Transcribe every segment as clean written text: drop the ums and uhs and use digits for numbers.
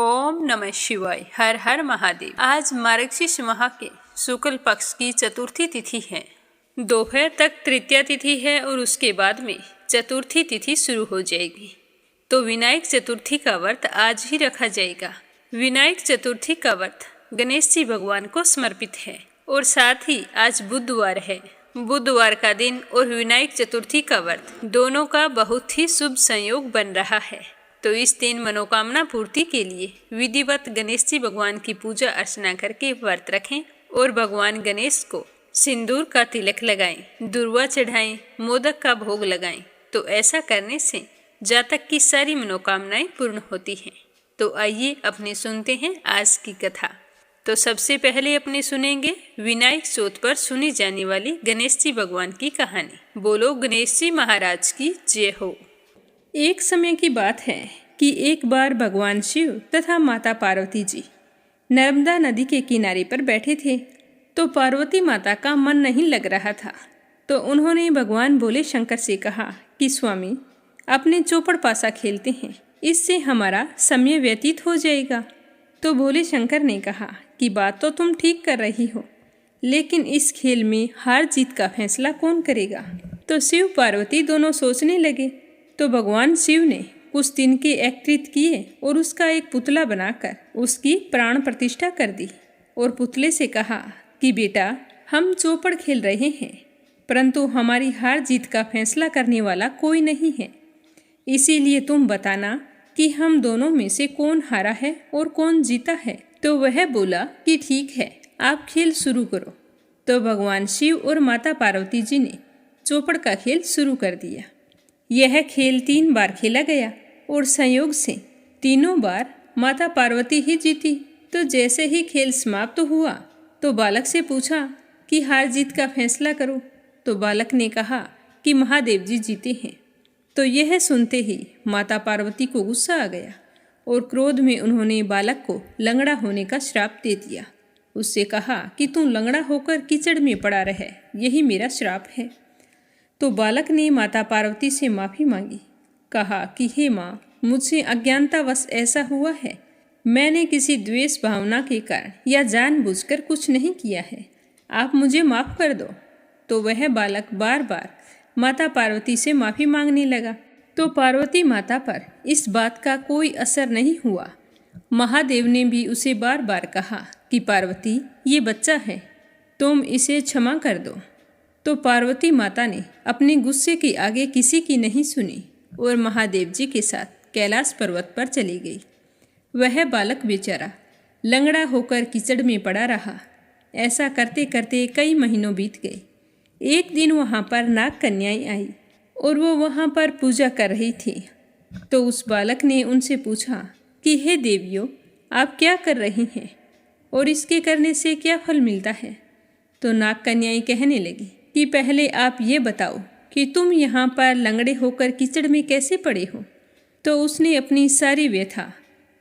ओम नमः शिवाय। हर हर महादेव। आज मार्गशीर्ष माह के शुक्ल पक्ष की चतुर्थी तिथि है। दोपहर तक तृतीया तिथि है और उसके बाद में चतुर्थी तिथि शुरू हो जाएगी। तो विनायक चतुर्थी का व्रत आज ही रखा जाएगा। विनायक चतुर्थी का व्रत गणेश जी भगवान को समर्पित है और साथ ही आज बुधवार है। बुधवार का दिन और विनायक चतुर्थी का व्रत दोनों का बहुत ही शुभ संयोग बन रहा है। तो इस दिन मनोकामना पूर्ति के लिए विधिवत गणेश जी भगवान की पूजा अर्चना करके व्रत रखें और भगवान गणेश को सिंदूर का तिलक लगाएं, दुर्वा चढ़ाएं, मोदक का भोग लगाएं। तो ऐसा करने से जातक की सारी मनोकामनाएं पूर्ण होती हैं। तो आइए अपने सुनते हैं आज की कथा। तो सबसे पहले अपने सुनेंगे विनायक चौथ पर सुनी जाने वाली गणेश जी भगवान की कहानी। बोलो गणेश जी महाराज की जय हो। एक समय की बात है कि एक बार भगवान शिव तथा माता पार्वती जी नर्मदा नदी के किनारे पर बैठे थे। तो पार्वती माता का मन नहीं लग रहा था। तो उन्होंने भगवान भोले शंकर से कहा कि स्वामी, अपने चौपड़ पासा खेलते हैं, इससे हमारा समय व्यतीत हो जाएगा। तो भोले शंकर ने कहा कि बात तो तुम ठीक कर रही हो, लेकिन इस खेल में हार जीत का फैसला कौन करेगा। तो शिव पार्वती दोनों सोचने लगे। तो भगवान शिव ने कुछ तिनके एकत्रित किए और उसका एक पुतला बनाकर उसकी प्राण प्रतिष्ठा कर दी और पुतले से कहा कि बेटा, हम चौपड़ खेल रहे हैं, परंतु हमारी हार जीत का फैसला करने वाला कोई नहीं है। इसीलिए तुम बताना कि हम दोनों में से कौन हारा है और कौन जीता है। तो वह बोला कि ठीक है, आप खेल शुरू करो। तो भगवान शिव और माता पार्वती जी ने चौपड़ का खेल शुरू कर दिया। यह खेल 3 बार खेला गया और संयोग से तीनों बार माता पार्वती ही जीती। तो जैसे ही खेल समाप्त हुआ तो बालक से पूछा कि हार जीत का फैसला करो। तो बालक ने कहा कि महादेव जी जीते हैं। तो यह सुनते ही माता पार्वती को गुस्सा आ गया और क्रोध में उन्होंने बालक को लंगड़ा होने का श्राप दे दिया। उससे कहा कि तू लंगड़ा होकर कीचड़ में पड़ा रहे, यही मेरा श्राप है। तो बालक ने माता पार्वती से माफ़ी मांगी, कहा कि हे माँ, मुझसे अज्ञानतावश ऐसा हुआ है। मैंने किसी द्वेष भावना के कारण या जानबूझकर कुछ नहीं किया है, आप मुझे माफ़ कर दो। तो वह बालक बार बार माता पार्वती से माफ़ी मांगने लगा। तो पार्वती माता पर इस बात का कोई असर नहीं हुआ। महादेव ने भी उसे बार बार कहा कि पार्वती, ये बच्चा है, तुम इसे क्षमा कर दो। तो पार्वती माता ने अपने गुस्से के आगे किसी की नहीं सुनी और महादेव जी के साथ कैलाश पर्वत पर चली गई। वह बालक बेचारा लंगड़ा होकर कीचड़ में पड़ा रहा। ऐसा करते करते कई महीनों बीत गए। एक दिन वहाँ पर नाग कन्याएं आई और वो वहाँ पर पूजा कर रही थी। तो उस बालक ने उनसे पूछा कि हे देवियों, आप क्या कर रही हैं और इसके करने से क्या फल मिलता है। तो नाग कन्याएं कहने लगी कि पहले आप ये बताओ कि तुम यहाँ पर लंगड़े होकर कीचड़ में कैसे पड़े हो। तो उसने अपनी सारी व्यथा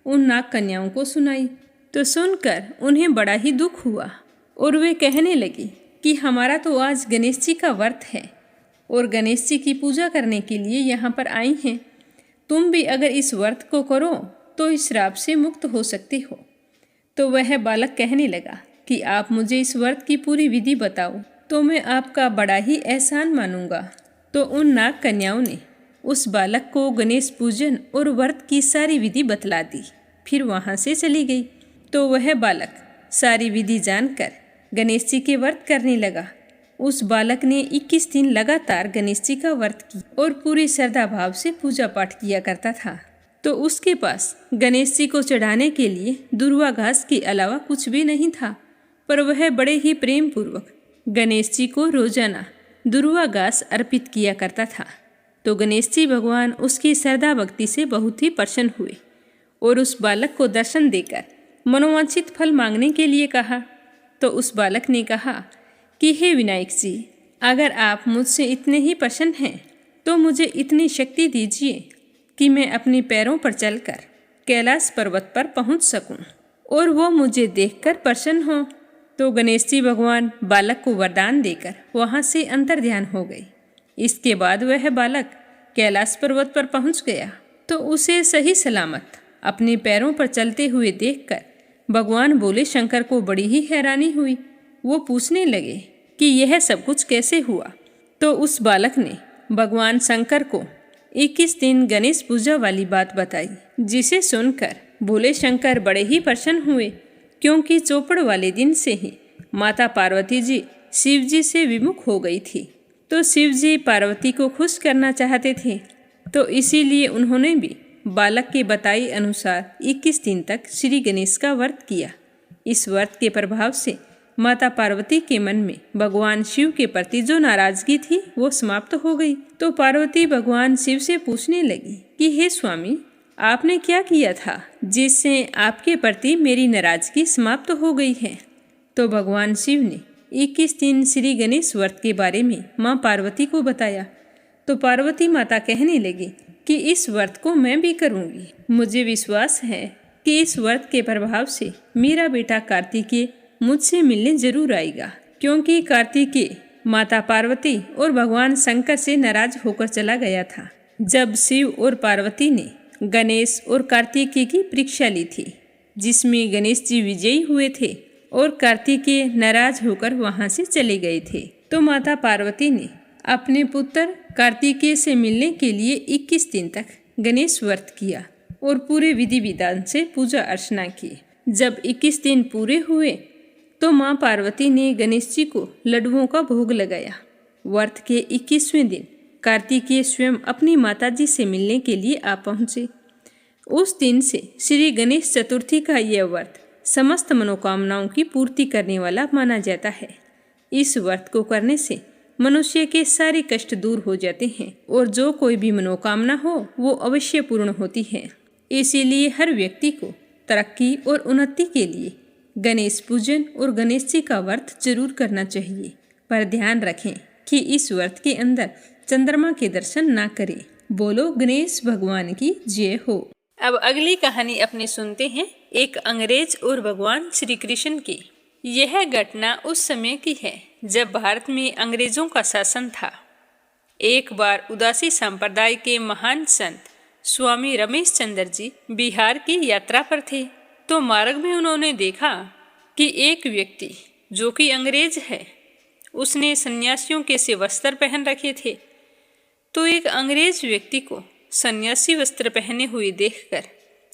उन नाग कन्याओं को सुनाई। तो सुनकर उन्हें बड़ा ही दुख हुआ और वे कहने लगी कि हमारा तो आज गणेश जी का व्रत है और गणेश जी की पूजा करने के लिए यहाँ पर आई हैं। तुम भी अगर इस व्रत को करो तो इस श्राप से मुक्त हो सकते हो। तो वह बालक कहने लगा कि आप मुझे इस व्रत की पूरी विधि बताओ, तो मैं आपका बड़ा ही एहसान मानूंगा। तो उन नाग कन्याओं ने उस बालक को गणेश पूजन और व्रत की सारी विधि बतला दी। फिर वहाँ से चली गई। तो वह बालक सारी विधि जानकर गणेश जी के व्रत करने लगा। उस बालक ने 21 दिन लगातार गणेश जी का व्रत की और पूरी श्रद्धा भाव से पूजा पाठ किया करता था। तो उसके पास गणेश जी को चढ़ाने के लिए दुर्वा घास के अलावा कुछ भी नहीं था, पर वह बड़े ही प्रेम पूर्वक गणेश जी को रोजाना दुर्वा घास अर्पित किया करता था। तो गणेश जी भगवान उसकी श्रद्धा भक्ति से बहुत ही प्रसन्न हुए और उस बालक को दर्शन देकर मनोवांछित फल मांगने के लिए कहा। तो उस बालक ने कहा कि हे विनायक जी, अगर आप मुझसे इतने ही प्रसन्न हैं तो मुझे इतनी शक्ति दीजिए कि मैं अपने पैरों पर चलकर कैलाश पर्वत पर पहुंच सकूं और वो मुझे देखकर प्रसन्न हो। तो गणेश जी भगवान बालक को वरदान देकर वहाँ से अंतर्ध्यान हो गए। इसके बाद वह बालक कैलाश पर्वत पर पहुँच गया। तो उसे सही सलामत अपने पैरों पर चलते हुए देखकर भगवान भोले शंकर को बड़ी ही हैरानी हुई। वो पूछने लगे कि यह सब कुछ कैसे हुआ। तो उस बालक ने भगवान शंकर को 21 दिन गणेश पूजा वाली बात बताई, जिसे सुनकर भोले शंकर बड़े ही प्रसन्न हुए, क्योंकि चौपड़ वाले दिन से ही माता पार्वती जी शिव जी से विमुख हो गई थी। तो शिव जी पार्वती को खुश करना चाहते थे, तो इसीलिए उन्होंने भी बालक के बताई अनुसार 21 दिन तक श्री गणेश का व्रत किया। इस व्रत के प्रभाव से माता पार्वती के मन में भगवान शिव के प्रति जो नाराजगी थी वो समाप्त हो गई। तो पार्वती भगवान शिव से पूछने लगी कि हे स्वामी, आपने क्या किया था जिससे आपके प्रति मेरी नाराजगी समाप्त हो गई है। तो भगवान शिव ने 21 दिन श्री गणेश व्रत के बारे में माँ पार्वती को बताया। तो पार्वती माता कहने लगी कि इस व्रत को मैं भी करूँगी। मुझे विश्वास है कि इस व्रत के प्रभाव से मेरा बेटा कार्तिकेय मुझसे मिलने जरूर आएगा, क्योंकि कार्तिकेय माता पार्वती और भगवान शंकर से नाराज होकर चला गया था जब शिव और पार्वती ने गणेश और कार्तिकेय की परीक्षा ली थी, जिसमें गणेश जी विजयी हुए थे और कार्तिकेय नाराज होकर वहां से चले गए थे। तो माता पार्वती ने अपने पुत्र कार्तिकेय से मिलने के लिए 21 दिन तक गणेश व्रत किया और पूरे विधि विधान से पूजा अर्चना की। जब 21 दिन पूरे हुए तो माँ पार्वती ने गणेश जी को लड्डुओं का भोग लगाया। व्रत के 21वें दिन कार्तिकेय स्वयं अपनी माता जी से मिलने के लिए आ पहुँचे। उस दिन से श्री गणेश चतुर्थी का यह व्रत समस्त मनोकामनाओं की पूर्ति करने वाला माना जाता है। इस व्रत को करने से मनुष्य के सारे कष्ट दूर हो जाते हैं और जो कोई भी मनोकामना हो वो अवश्य पूर्ण होती है। इसीलिए हर व्यक्ति को तरक्की और उन्नति के लिए गणेश पूजन और गणेश जी का व्रत जरूर करना चाहिए, पर ध्यान रखें कि इस व्रत के अंदर चंद्रमा के दर्शन ना करें। बोलो गणेश भगवान की जय हो। अब अगली कहानी अपने सुनते हैं एक अंग्रेज और भगवान श्री कृष्ण की। यह घटना उस समय की है जब भारत में अंग्रेजों का शासन था। एक बार उदासी संप्रदाय के महान संत स्वामी रमेश चंद्र जी बिहार की यात्रा पर थे। तो मार्ग में उन्होंने देखा कि एक व्यक्ति जो कि अंग्रेज है, उसने सन्यासियों के से वस्त्र पहन रखे थे। तो एक अंग्रेज व्यक्ति को सन्यासी वस्त्र पहने हुए देखकर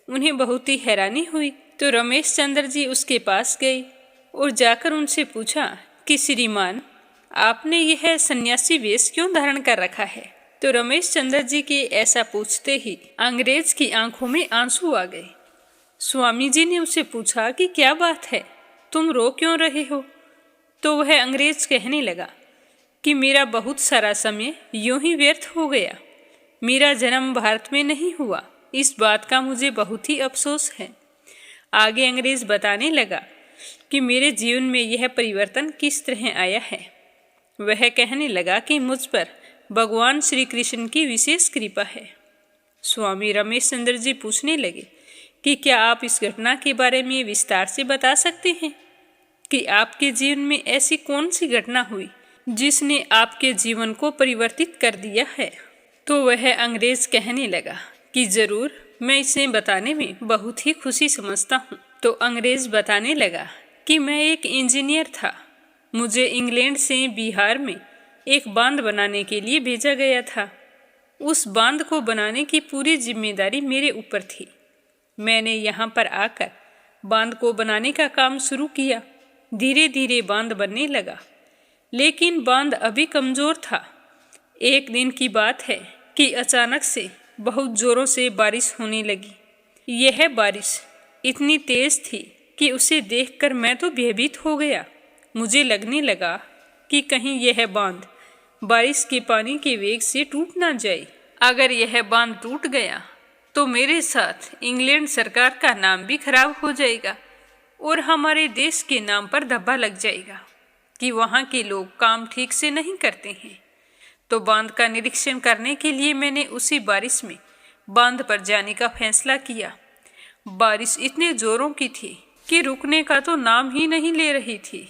उन्हें बहुत ही हैरानी हुई। तो रमेश चंद्र जी उसके पास गए और जाकर उनसे पूछा कि श्रीमान, आपने यह सन्यासी वेश क्यों धारण कर रखा है। तो रमेश चंद्र जी के ऐसा पूछते ही अंग्रेज की आंखों में आंसू आ गए। स्वामी जी ने उससे पूछा कि क्या बात है, तुम रो क्यों रहे हो। तो वह अंग्रेज कहने लगा कि मेरा बहुत सारा समय यूं ही व्यर्थ हो गया। मेरा जन्म भारत में नहीं हुआ, इस बात का मुझे बहुत ही अफसोस है। आगे अंग्रेज बताने लगा कि मेरे जीवन में यह परिवर्तन किस तरह आया है। वह कहने लगा कि मुझ पर भगवान श्री कृष्ण की विशेष कृपा है। स्वामी रमेश चंद्र जी पूछने लगे कि क्या आप इस घटना के बारे में विस्तार से बता सकते हैं कि आपके जीवन में ऐसी कौन सी घटना हुई जिसने आपके जीवन को परिवर्तित कर दिया है। तो वह अंग्रेज कहने लगा कि जरूर, मैं इसे बताने में बहुत ही खुशी समझता हूँ। तो अंग्रेज बताने लगा कि मैं एक इंजीनियर था। मुझे इंग्लैंड से बिहार में एक बांध बनाने के लिए भेजा गया था। उस बांध को बनाने की पूरी जिम्मेदारी मेरे ऊपर थी। मैंने यहाँ पर आकर बांध को बनाने का काम शुरू किया। धीरे धीरे बांध बनने लगा, लेकिन बांध अभी कमज़ोर था। एक दिन की बात है कि अचानक से बहुत ज़ोरों से बारिश होने लगी। यह बारिश इतनी तेज़ थी कि उसे देखकर मैं तो भयभीत हो गया। मुझे लगने लगा कि कहीं यह बांध बारिश के पानी के वेग से टूट ना जाए। अगर यह बांध टूट गया तो मेरे साथ इंग्लैंड सरकार का नाम भी खराब हो जाएगा और हमारे देश के नाम पर धब्बा लग जाएगा कि वहाँ के लोग काम ठीक से नहीं करते हैं। तो बांध का निरीक्षण करने के लिए मैंने उसी बारिश में बांध पर जाने का फैसला किया। बारिश इतने जोरों की थी कि रुकने का तो नाम ही नहीं ले रही थी।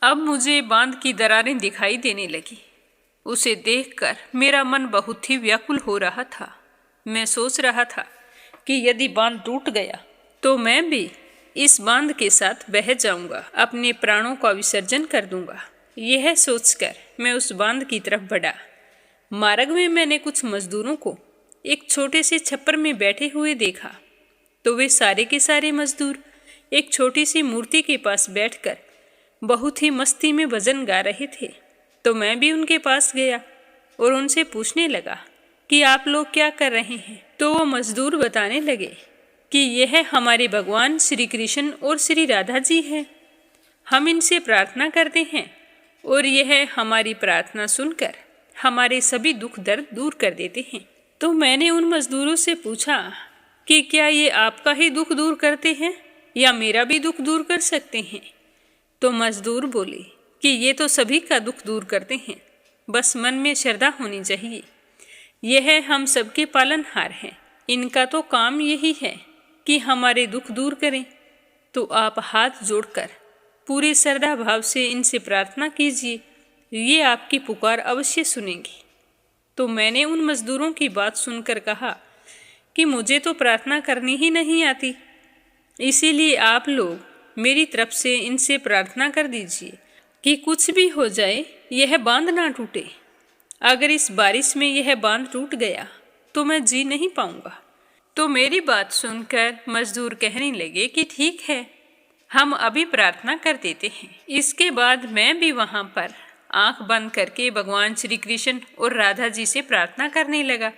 अब मुझे बांध की दरारें दिखाई देने लगी। उसे देखकर मेरा मन बहुत ही व्याकुल हो रहा था। मैं सोच रहा था कि यदि बांध टूट गया तो मैं भी इस बांध के साथ बह जाऊंगा, अपने प्राणों का विसर्जन कर दूंगा। यह सोचकर मैं उस बांध की तरफ बढ़ा। मार्ग में मैंने कुछ मजदूरों को एक छोटे से छप्पर में बैठे हुए देखा, तो वे सारे के सारे मजदूर एक छोटी सी मूर्ति के पास बैठकर बहुत ही मस्ती में भजन गा रहे थे। तो मैं भी उनके पास गया और उनसे पूछने लगा कि आप लोग क्या कर रहे हैं। तो वो मजदूर बताने लगे कि यह हमारे भगवान श्री कृष्ण और श्री राधा जी हैं। हम इनसे प्रार्थना करते हैं और यह हमारी प्रार्थना सुनकर हमारे सभी दुख दर्द दूर कर देते हैं। तो मैंने उन मजदूरों से पूछा कि क्या ये आपका ही दुख दूर करते हैं या मेरा भी दुख दूर कर सकते हैं। तो मजदूर बोले कि ये तो सभी का दुख दूर करते हैं, बस मन में श्रद्धा होनी चाहिए। यह हम सबके पालनहार हैं, इनका तो काम यही है कि हमारे दुख दूर करें। तो आप हाथ जोड़कर पूरे श्रद्धा भाव से इनसे प्रार्थना कीजिए, ये आपकी पुकार अवश्य सुनेंगे। तो मैंने उन मजदूरों की बात सुनकर कहा कि मुझे तो प्रार्थना करनी ही नहीं आती, इसीलिए आप लोग मेरी तरफ से इनसे प्रार्थना कर दीजिए कि कुछ भी हो जाए यह बांध ना टूटे। अगर इस बारिश में यह बांध टूट गया तो मैं जी नहीं पाऊंगा। तो मेरी बात सुनकर मजदूर कहने लगे कि ठीक है, हम अभी प्रार्थना कर देते हैं। इसके बाद मैं भी वहां पर आंख बंद करके भगवान श्री कृष्ण और राधा जी से प्रार्थना करने लगा।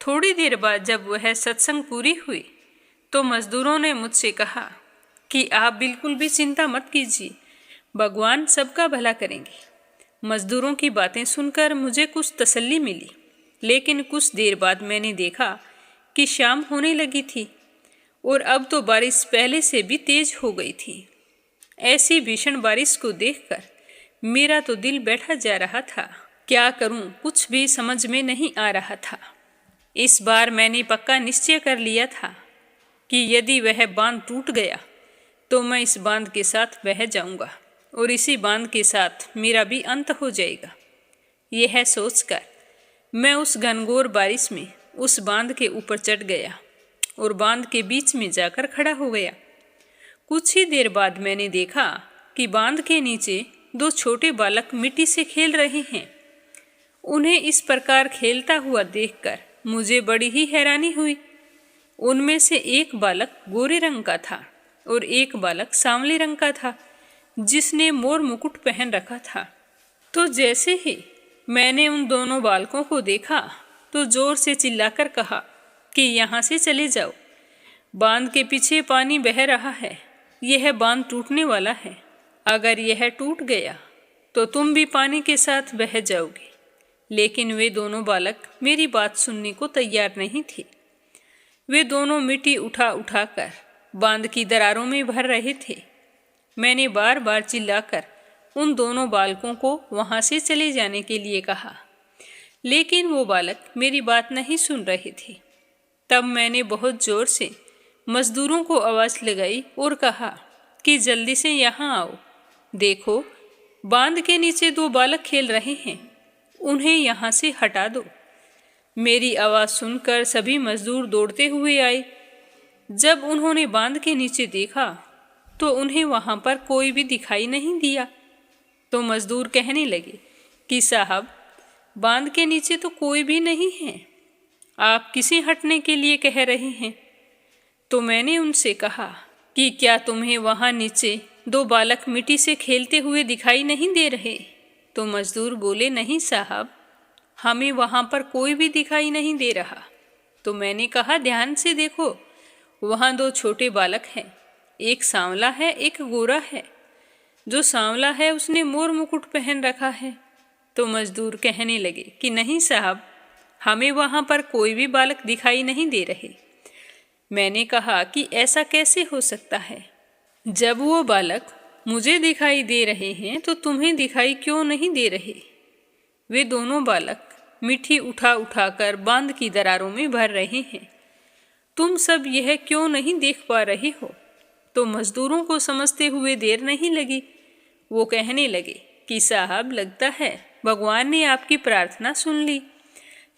थोड़ी देर बाद जब वह सत्संग पूरी हुई तो मजदूरों ने मुझसे कहा कि आप बिल्कुल भी चिंता मत कीजिए, भगवान सबका भला करेंगे। मजदूरों की बातें सुनकर मुझे कुछ तसल्ली मिली, लेकिन कुछ देर बाद मैंने देखा कि शाम होने लगी थी और अब तो बारिश पहले से भी तेज हो गई थी। ऐसी भीषण बारिश को देखकर मेरा तो दिल बैठा जा रहा था। क्या करूं, कुछ भी समझ में नहीं आ रहा था। इस बार मैंने पक्का निश्चय कर लिया था कि यदि वह बांध टूट गया तो मैं इस बांध के साथ बह जाऊंगा और इसी बांध के साथ मेरा भी अंत हो जाएगा। यह सोचकर मैं उस घनघोर बारिश में उस बांध के ऊपर चढ़ गया और बांध के बीच में जाकर खड़ा हो गया। कुछ ही देर बाद मैंने देखा कि बांध के नीचे दो छोटे बालक मिट्टी से खेल रहे हैं। उन्हें इस प्रकार खेलता हुआ देखकर मुझे बड़ी ही हैरानी हुई। उनमें से एक बालक गोरे रंग का था और एक बालक सांवले रंग का था, जिसने मोर मुकुट पहन रखा था। तो जैसे ही मैंने उन दोनों बालकों को देखा तो जोर से चिल्लाकर कहा कि यहाँ से चले जाओ, बांध के पीछे पानी बह रहा है, यह बांध टूटने वाला है। अगर यह टूट गया तो तुम भी पानी के साथ बह जाओगे। लेकिन वे दोनों बालक मेरी बात सुनने को तैयार नहीं थे। वे दोनों मिट्टी उठा उठाकर बांध की दरारों में भर रहे थे। मैंने बार बार चिल्लाकर उन दोनों बालकों को वहां से चले जाने के लिए कहा, लेकिन वो बालक मेरी बात नहीं सुन रहे थे। तब मैंने बहुत जोर से मजदूरों को आवाज लगाई और कहा कि जल्दी से यहाँ आओ, देखो बांध के नीचे दो बालक खेल रहे हैं, उन्हें यहाँ से हटा दो। मेरी आवाज़ सुनकर सभी मजदूर दौड़ते हुए आए। जब उन्होंने बांध के नीचे देखा तो उन्हें वहाँ पर कोई भी दिखाई नहीं दिया। तो मजदूर कहने लगे कि साहब, बांध के नीचे तो कोई भी नहीं है, आप किसे हटने के लिए कह रहे हैं। तो मैंने उनसे कहा कि क्या तुम्हें वहाँ नीचे दो बालक मिट्टी से खेलते हुए दिखाई नहीं दे रहे। तो मजदूर बोले, नहीं साहब, हमें वहाँ पर कोई भी दिखाई नहीं दे रहा। तो मैंने कहा, ध्यान से देखो, वहाँ दो छोटे बालक हैं, एक सांवला है एक गोरा है। जो सांवला है उसने मोर मुकुट पहन रखा है। तो मजदूर कहने लगे कि नहीं साहब, हमें वहाँ पर कोई भी बालक दिखाई नहीं दे रहे। मैंने कहा कि ऐसा कैसे हो सकता है, जब वो बालक मुझे दिखाई दे रहे हैं तो तुम्हें दिखाई क्यों नहीं दे रहे। वे दोनों बालक मिट्टी उठा उठाकर बांध की दरारों में भर रहे हैं, तुम सब यह क्यों नहीं देख पा रहे हो। तो मजदूरों को समझते हुए देर नहीं लगी। वो कहने लगे कि साहब, लगता है भगवान ने आपकी प्रार्थना सुन ली।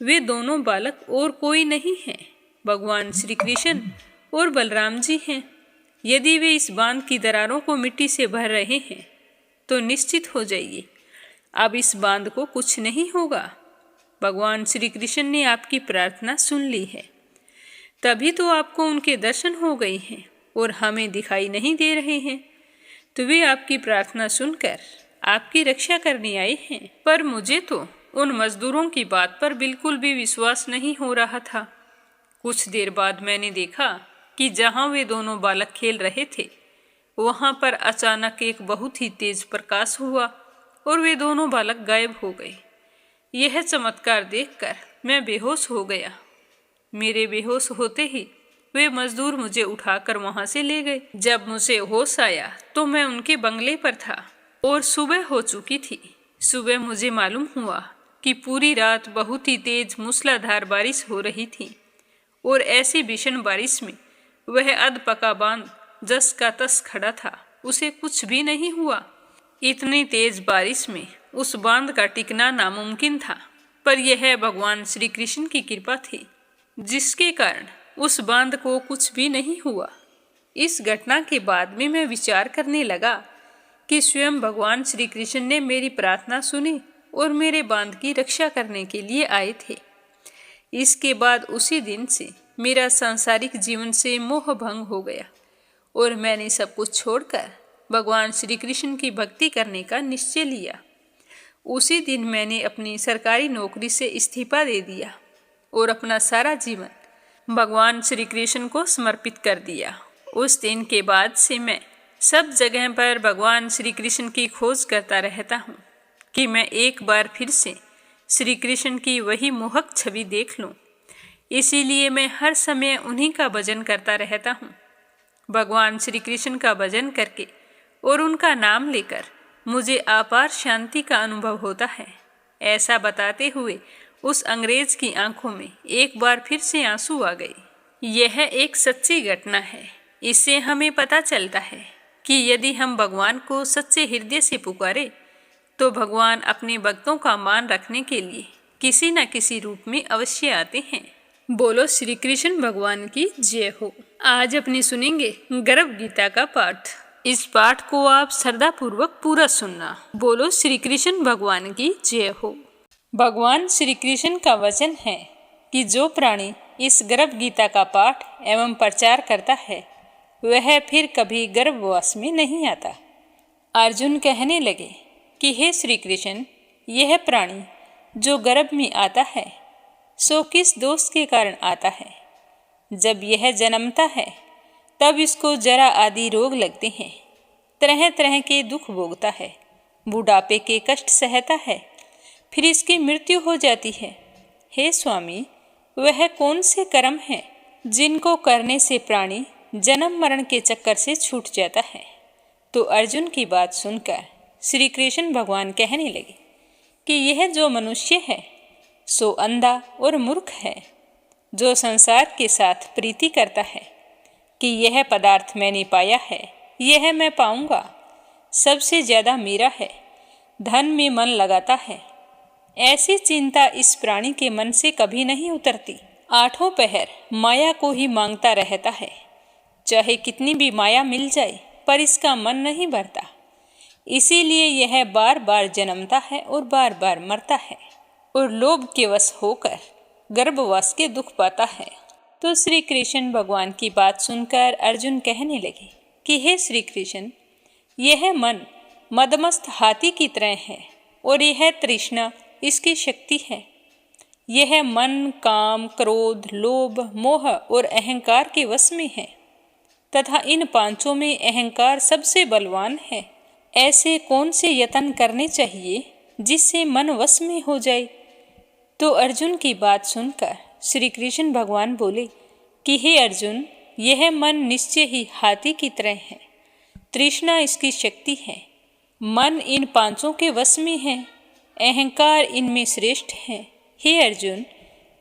वे दोनों बालक और कोई नहीं है, भगवान श्री कृष्ण और बलराम जी हैं। यदि वे इस बांध की दरारों को मिट्टी से भर रहे हैं तो निश्चित हो जाइए अब इस बांध को कुछ नहीं होगा। भगवान श्री कृष्ण ने आपकी प्रार्थना सुन ली है, तभी तो आपको उनके दर्शन हो गए हैं और हमें दिखाई नहीं दे रहे हैं। तो वे आपकी प्रार्थना सुनकर आपकी रक्षा करने आए हैं। पर मुझे तो उन मजदूरों की बात पर बिल्कुल भी विश्वास नहीं हो रहा था। कुछ देर बाद मैंने देखा कि जहां वे दोनों बालक खेल रहे थे वहां पर अचानक एक बहुत ही तेज प्रकाश हुआ और वे दोनों बालक गायब हो गए। यह चमत्कार देखकर मैं बेहोश हो गया। मेरे बेहोश होते ही वे मजदूर मुझे उठाकर वहां से ले गए। जब मुझे होश आया तो मैं उनके बंगले पर था और सुबह हो चुकी थी। सुबह मुझे मालूम हुआ कि पूरी रात बहुत ही तेज मूसलाधार बारिश हो रही थी और ऐसी भीषण बारिश में वह अधपका बांध जस का तस खड़ा था, उसे कुछ भी नहीं हुआ। इतनी तेज बारिश में उस बांध का टिकना नामुमकिन था, पर यह भगवान श्री कृष्ण की कृपा थी जिसके कारण उस बांध को कुछ भी नहीं हुआ। इस घटना के बाद में मैं विचार करने लगा कि स्वयं भगवान श्री कृष्ण ने मेरी प्रार्थना सुनी और मेरे बांध की रक्षा करने के लिए आए थे। इसके बाद उसी दिन से मेरा सांसारिक जीवन से मोह भंग हो गया और मैंने सब कुछ छोड़कर भगवान श्री कृष्ण की भक्ति करने का निश्चय लिया। उसी दिन मैंने अपनी सरकारी नौकरी से इस्तीफा दे दिया और अपना सारा जीवन भगवान श्री कृष्ण को समर्पित कर दिया। उस दिन के बाद से मैं सब जगह पर भगवान श्री कृष्ण की खोज करता रहता हूँ कि मैं एक बार फिर से श्री कृष्ण की वही मोहक छवि देख लूँ। इसीलिए मैं हर समय उन्हीं का भजन करता रहता हूँ। भगवान श्री कृष्ण का भजन करके और उनका नाम लेकर मुझे अपार शांति का अनुभव होता है। ऐसा बताते हुए उस अंग्रेज की आंखों में एक बार फिर से आंसू आ गए। यह एक सच्ची घटना है। इससे हमें पता चलता है कि यदि हम भगवान को सच्चे हृदय से पुकारे तो भगवान अपने भक्तों का मान रखने के लिए किसी न किसी रूप में अवश्य आते हैं। बोलो श्री कृष्ण भगवान की जय हो। आज अपने सुनेंगे गर्भ गीता का पाठ। इस पाठ को आप श्रद्धा पूर्वक पूरा सुनना। बोलो श्री कृष्ण भगवान की जय हो। भगवान श्री कृष्ण का वचन है कि जो प्राणी इस गर्भ गीता का पाठ एवं प्रचार करता है वह फिर कभी गर्भवास में नहीं आता। अर्जुन कहने लगे कि हे श्री कृष्ण, यह प्राणी जो गर्भ में आता है सो किस दोष के कारण आता है? जब यह जन्मता है तब इसको जरा आदि रोग लगते हैं, तरह तरह के दुख भोगता है, बुढ़ापे के कष्ट सहता है, फिर इसकी मृत्यु हो जाती है। हे स्वामी, वह कौन से कर्म हैं जिनको करने से प्राणी जन्म मरण के चक्कर से छूट जाता है? तो अर्जुन की बात सुनकर श्री कृष्ण भगवान कहने लगे कि यह जो मनुष्य है सो अंधा और मूर्ख है, जो संसार के साथ प्रीति करता है कि यह पदार्थ मैंने पाया है, यह मैं पाऊंगा, सबसे ज्यादा मेरा है, धन में मन लगाता है। ऐसी चिंता इस प्राणी के मन से कभी नहीं उतरती। आठों पहर माया को ही मांगता रहता है। चाहे कितनी भी माया मिल जाए पर इसका मन नहीं भरता। इसीलिए यह बार बार जन्मता है और बार बार मरता है और लोभ के वश होकर गर्भवास के दुख पाता है। तो श्री कृष्ण भगवान की बात सुनकर अर्जुन कहने लगे कि हे श्री कृष्ण, यह मन मदमस्त हाथी की तरह है और यह तृष्णा इसकी शक्ति है। यह मन काम, क्रोध, लोभ, मोह और अहंकार के वश में है तथा इन पांचों में अहंकार सबसे बलवान है। ऐसे कौन से यत्न करने चाहिए जिससे मन वश में हो जाए? तो अर्जुन की बात सुनकर श्री कृष्ण भगवान बोले कि हे अर्जुन, यह मन निश्चय ही हाथी की तरह है, तृष्णा इसकी शक्ति है, मन इन पांचों के वश में है, अहंकार इनमें श्रेष्ठ है। हे अर्जुन,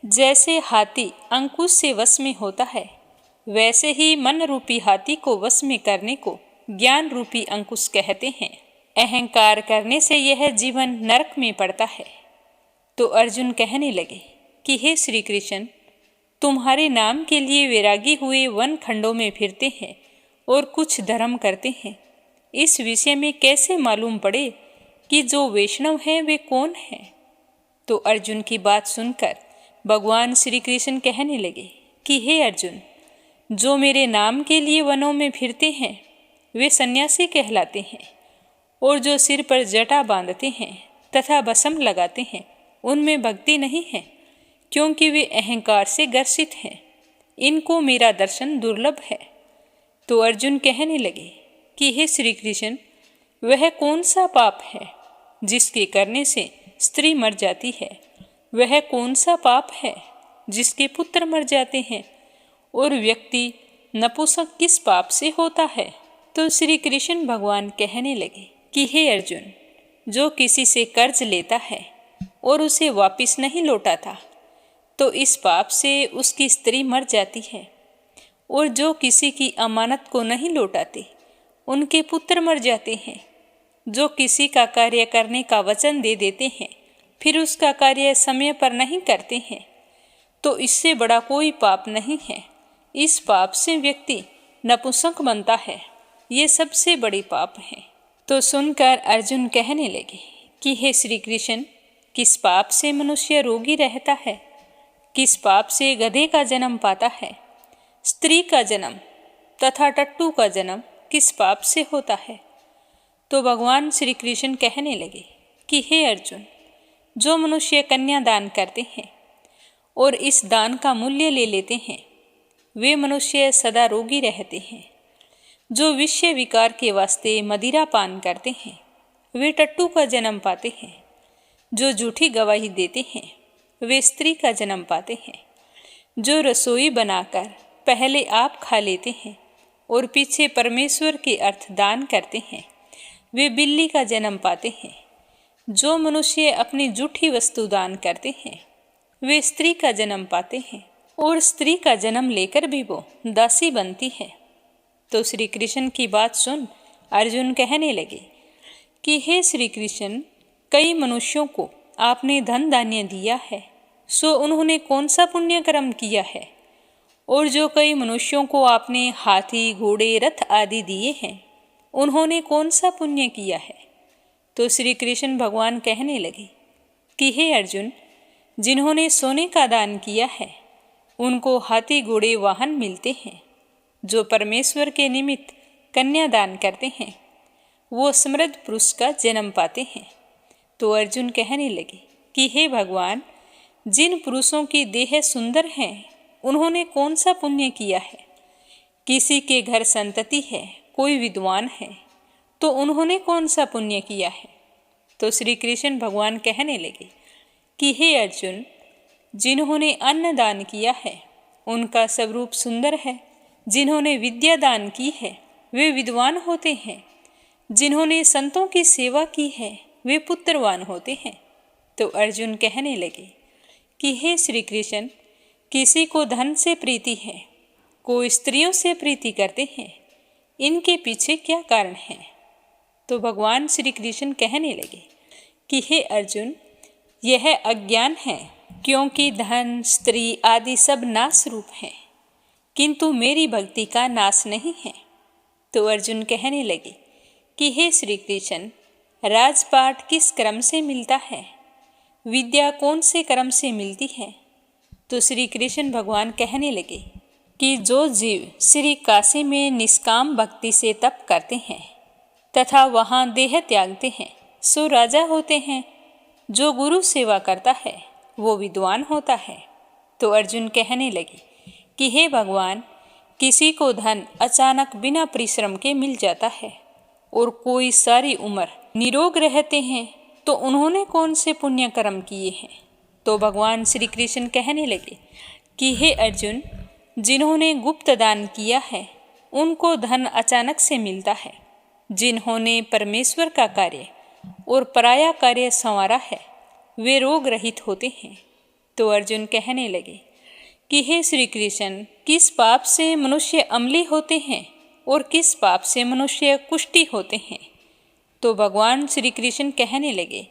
जैसे हाथी अंकुश से वश में होता है वैसे ही मन रूपी हाथी को वश में करने को ज्ञान रूपी अंकुश कहते हैं। अहंकार करने से यह जीवन नरक में पड़ता है। तो अर्जुन कहने लगे कि हे श्री कृष्ण, तुम्हारे नाम के लिए वैरागी हुए वन खंडों में फिरते हैं और कुछ धर्म करते हैं। इस विषय में कैसे मालूम पड़े कि जो वैष्णव हैं वे कौन हैं? तो अर्जुन की बात सुनकर भगवान श्री कृष्ण कहने लगे कि हे अर्जुन, जो मेरे नाम के लिए वनों में फिरते हैं वे सन्यासी कहलाते हैं, और जो सिर पर जटा बांधते हैं तथा भस्म लगाते हैं उनमें भक्ति नहीं है, क्योंकि वे अहंकार से ग्रसित हैं। इनको मेरा दर्शन दुर्लभ है। तो अर्जुन कहने लगे कि हे श्री कृष्ण, वह कौन सा पाप है जिसके करने से स्त्री मर जाती है? वह कौन सा पाप है जिसके पुत्र मर जाते हैं? और व्यक्ति नपुंसक किस पाप से होता है? तो श्री कृष्ण भगवान कहने लगे कि हे अर्जुन, जो किसी से कर्ज लेता है और उसे वापस नहीं लौटाता तो इस पाप से उसकी स्त्री मर जाती है। और जो किसी की अमानत को नहीं लौटाते उनके पुत्र मर जाते हैं। जो किसी का कार्य करने का वचन दे देते हैं फिर उसका कार्य समय पर नहीं करते हैं तो इससे बड़ा कोई पाप नहीं है। इस पाप से व्यक्ति नपुंसक बनता है। ये सबसे बड़ी पाप है। तो सुनकर अर्जुन कहने लगे कि हे श्री कृष्ण, किस पाप से मनुष्य रोगी रहता है? किस पाप से गधे का जन्म पाता है? स्त्री का जन्म तथा टट्टू का जन्म किस पाप से होता है? तो भगवान श्री कृष्ण कहने लगे कि हे अर्जुन, जो मनुष्य कन्या दान करते हैं और इस दान का मूल्य ले लेते हैं वे मनुष्य सदा रोगी रहते हैं। जो विषय विकार के वास्ते मदिरा पान करते हैं वे टट्टू का जन्म पाते हैं। जो झूठी गवाही देते हैं वे स्त्री का जन्म पाते हैं। जो रसोई बनाकर पहले आप खा लेते हैं और पीछे परमेश्वर के अर्थ दान करते हैं वे बिल्ली का जन्म पाते हैं। जो मनुष्य अपनी झूठी वस्तु दान करते हैं वे स्त्री का जन्म पाते हैं, और स्त्री का जन्म लेकर भी वो दासी बनती है। तो श्री कृष्ण की बात सुन अर्जुन कहने लगे कि हे श्री कृष्ण, कई मनुष्यों को आपने धन धान्य दिया है, सो उन्होंने कौन सा पुण्य कर्म किया है? और जो कई मनुष्यों को आपने हाथी, घोड़े, रथ आदि दिए हैं उन्होंने कौन सा पुण्य किया है? तो श्री कृष्ण भगवान कहने लगे कि हे अर्जुन, जिन्होंने सोने का दान किया है उनको हाथी, घोड़े, वाहन मिलते हैं। जो परमेश्वर के निमित्त कन्या दान करते हैं वो समृद्ध पुरुष का जन्म पाते हैं। तो अर्जुन कहने लगे कि हे भगवान, जिन पुरुषों की देह सुंदर हैं उन्होंने कौन सा पुण्य किया है? किसी के घर संतति है, कोई विद्वान है, तो उन्होंने कौन सा पुण्य किया है? तो श्री कृष्ण भगवान कहने लगे कि हे अर्जुन, जिन्होंने अन्न दान किया है उनका स्वरूप सुंदर है। जिन्होंने विद्या दान की है वे विद्वान होते हैं। जिन्होंने संतों की सेवा की है वे पुत्रवान होते हैं। तो अर्जुन कहने लगे कि हे श्री कृष्ण, किसी को धन से प्रीति है, कोई स्त्रियों से प्रीति करते हैं, इनके पीछे क्या कारण है? तो भगवान श्री कृष्ण कहने लगे कि हे अर्जुन, यह अज्ञान है, क्योंकि धन, स्त्री आदि सब नाश रूप हैं, किंतु मेरी भक्ति का नाश नहीं है। तो अर्जुन कहने लगे कि हे श्री कृष्ण, राजपाट किस क्रम से मिलता है? विद्या कौन से क्रम से मिलती है? तो श्री कृष्ण भगवान कहने लगे कि जो जीव श्री काशी में निष्काम भक्ति से तप करते हैं तथा वहाँ देह त्यागते हैं सो राजा होते हैं। जो गुरु सेवा करता है वो विद्वान होता है। तो अर्जुन कहने लगे कि हे भगवान, किसी को धन अचानक बिना परिश्रम के मिल जाता है और कोई सारी उम्र निरोग रहते हैं, तो उन्होंने कौन से पुण्य कर्म किए हैं? तो भगवान श्री कृष्ण कहने लगे कि हे अर्जुन, जिन्होंने गुप्त दान किया है उनको धन अचानक से मिलता है। जिन्होंने परमेश्वर का कार्य और पराया कार्य संवारा है वे रोग रहित होते हैं। तो अर्जुन कहने लगे कि हे श्री कृष्ण, किस पाप से मनुष्य अम्ली होते हैं और किस पाप से मनुष्य कुष्ठी होते हैं? तो भगवान श्री कृष्ण कहने लगे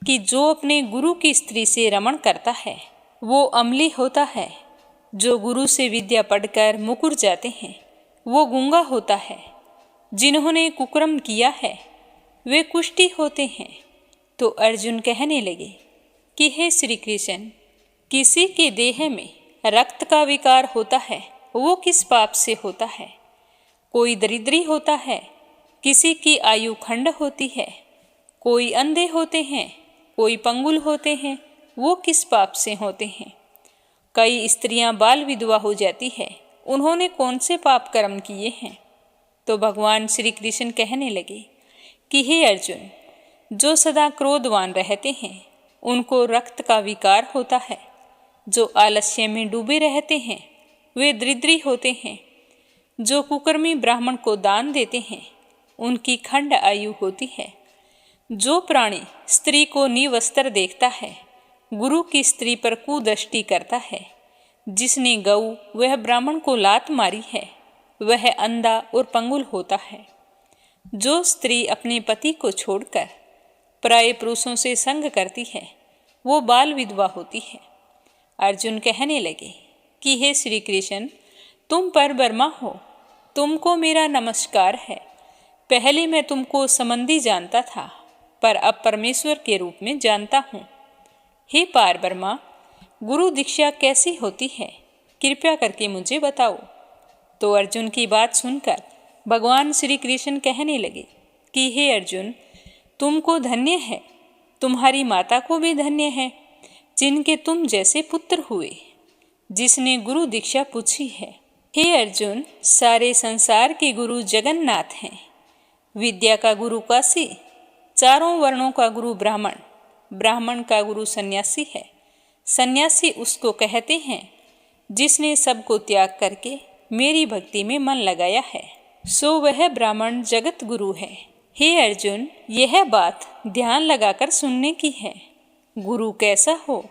कि जो अपने गुरु की स्त्री से रमण करता है वो अम्ली होता है। जो गुरु से विद्या पढ़कर मुकुर जाते हैं वो गूंगा होता है। जिन्होंने कुकर्म किया है वे कुष्ठी होते हैं। तो अर्जुन कहने लगे कि हे श्री कृष्ण, किसी के देह में रक्त का विकार होता है वो किस पाप से होता है? कोई दरिद्री होता है, किसी की आयु खंड होती है, कोई अंधे होते हैं, कोई पंगुल होते हैं, वो किस पाप से होते हैं? कई स्त्रियां बाल विधवा हो जाती है, उन्होंने कौन से पाप कर्म किए हैं? तो भगवान श्री कृष्ण कहने लगे कि हे अर्जुन, जो सदा क्रोधवान रहते हैं उनको रक्त का विकार होता है। जो आलस्य में डूबे रहते हैं वे दरिद्री होते हैं। जो कुकर्मी ब्राह्मण को दान देते हैं उनकी खंड आयु होती है। जो प्राणी स्त्री को निवस्त्र देखता है, गुरु की स्त्री पर कुदृष्टि करता है, जिसने गऊ वह ब्राह्मण को लात मारी है, वह अंधा और पंगुल होता है। जो स्त्री अपने पति को छोड़कर पराये पुरुषों से संग करती है वो बाल विधवा होती है। अर्जुन कहने लगे कि हे श्री कृष्ण, तुम परब्रह्मा हो, तुमको मेरा नमस्कार है। पहले मैं तुमको संबंधी जानता था, पर अब परमेश्वर के रूप में जानता हूँ। हे परब्रह्मा, गुरु दीक्षा कैसी होती है, कृपया करके मुझे बताओ। तो अर्जुन की बात सुनकर भगवान श्री कृष्ण कहने लगे कि हे अर्जुन, तुमको धन्य है, तुम्हारी माता को भी धन्य है, जिनके तुम जैसे पुत्र हुए, जिसने गुरु दीक्षा पूछी है। हे अर्जुन, सारे संसार के गुरु जगन्नाथ हैं। विद्या का गुरु काशी, चारों वर्णों का गुरु ब्राह्मण, ब्राह्मण का गुरु सन्यासी है। सन्यासी उसको कहते हैं जिसने सबको त्याग करके मेरी भक्ति में मन लगाया है, सो वह ब्राह्मण जगत गुरु है। हे अर्जुन, यह बात ध्यान लगाकर सुनने की है। गुरु कैसा हो?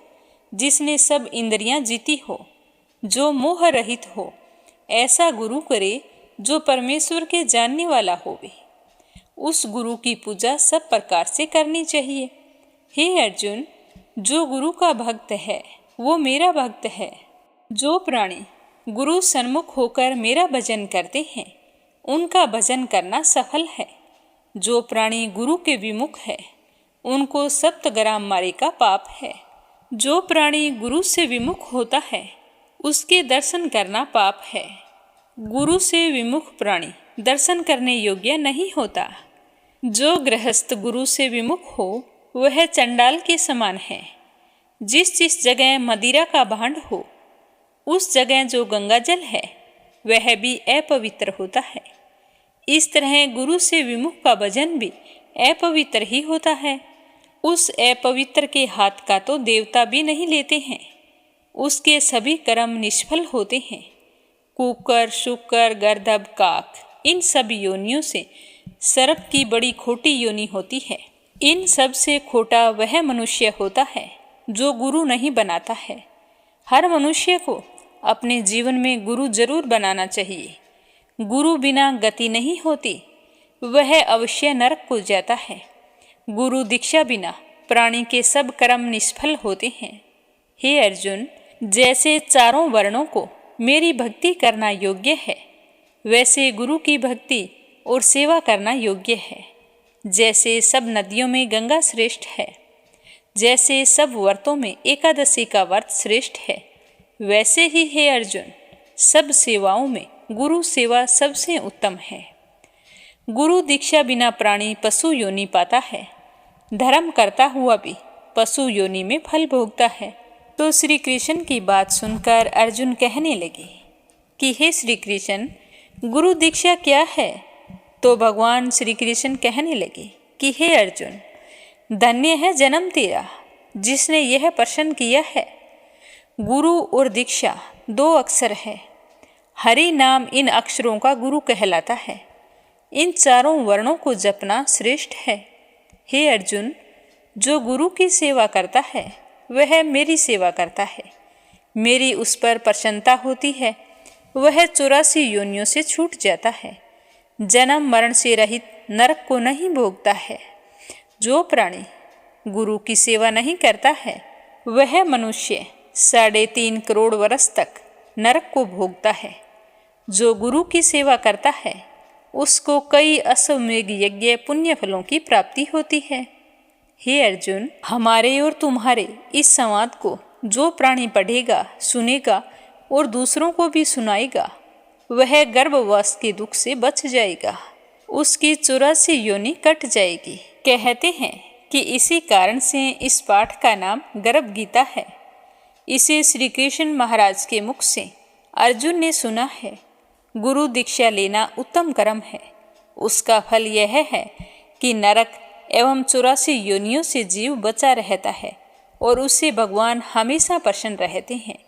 जिसने सब इंद्रियां जीती हो, जो मोह रहित हो, ऐसा गुरु करे जो परमेश्वर के जानने वाला होवे। उस गुरु की पूजा सब प्रकार से करनी चाहिए। हे अर्जुन, जो गुरु का भक्त है वो मेरा भक्त है। जो प्राणी गुरु सन्मुख होकर मेरा भजन करते हैं उनका भजन करना सफल है। जो प्राणी गुरु के विमुख है उनको सप्तग्राम मारे का पाप है। जो प्राणी गुरु से विमुख होता है उसके दर्शन करना पाप है। गुरु से विमुख प्राणी दर्शन करने योग्य नहीं होता। जो गृहस्थ गुरु से विमुख हो वह चंडाल के समान है। जिस जगह मदिरा का भांड हो उस जगह जो गंगा जल है वह भी अपवित्र होता है। इस तरह गुरु से विमुख का भजन भी अपवित्र ही होता है। उस अपवित्र के हाथ का तो देवता भी नहीं लेते हैं। उसके सभी कर्म निष्फल होते हैं। कुकर, शुकर, गर्दभ, काक, इन सब योनियों से सर्प की बड़ी खोटी योनि होती है। इन सब से खोटा वह मनुष्य होता है जो गुरु नहीं बनाता है। हर मनुष्य को अपने जीवन में गुरु जरूर बनाना चाहिए। गुरु बिना गति नहीं होती, वह अवश्य नरक को जाता है। गुरु दीक्षा बिना प्राणी के सब कर्म निष्फल होते हैं। हे अर्जुन, जैसे चारों वर्णों को मेरी भक्ति करना योग्य है, वैसे गुरु की भक्ति और सेवा करना योग्य है। जैसे सब नदियों में गंगा श्रेष्ठ है, जैसे सब व्रतों में एकादशी का व्रत श्रेष्ठ है, वैसे ही हे अर्जुन, सब सेवाओं में गुरु सेवा सबसे उत्तम है। गुरु दीक्षा बिना प्राणी पशु योनि पाता है। धर्म करता हुआ भी पशु योनि में फल भोगता है। तो श्री कृष्ण की बात सुनकर अर्जुन कहने लगे कि हे श्री कृष्ण, गुरु दीक्षा क्या है? तो भगवान श्री कृष्ण कहने लगे कि हे अर्जुन, धन्य है जन्म तेरा जिसने यह प्रश्न किया है। गुरु और दीक्षा दो अक्षर है। हरि नाम इन अक्षरों का गुरु कहलाता है। इन चारों वर्णों को जपना श्रेष्ठ है। हे अर्जुन, जो गुरु की सेवा करता है वह मेरी सेवा करता है। मेरी उस पर प्रसन्नता होती है। वह 84 योनियों से छूट जाता है। जन्म मरण से रहित नरक को नहीं भोगता है। जो प्राणी गुरु की सेवा नहीं करता है वह मनुष्य 3.5 करोड़ वर्ष तक नरक को भोगता है। जो गुरु की सेवा करता है उसको कई अश्वमेध यज्ञ पुण्य फलों की प्राप्ति होती है। हे अर्जुन, हमारे और तुम्हारे इस संवाद को जो प्राणी पढ़ेगा, सुनेगा और दूसरों को भी सुनाएगा, वह गर्भवास के दुख से बच जाएगा। उसकी 84 योनि कट जाएगी। कहते हैं कि इसी कारण से इस पाठ का नाम गर्भ गीता है। इसे श्री कृष्ण महाराज के मुख से अर्जुन ने सुना है। गुरु दीक्षा लेना उत्तम कर्म है। उसका फल यह है कि नरक एवं 84 योनियों से जीव बचा रहता है और उससे भगवान हमेशा प्रसन्न रहते हैं।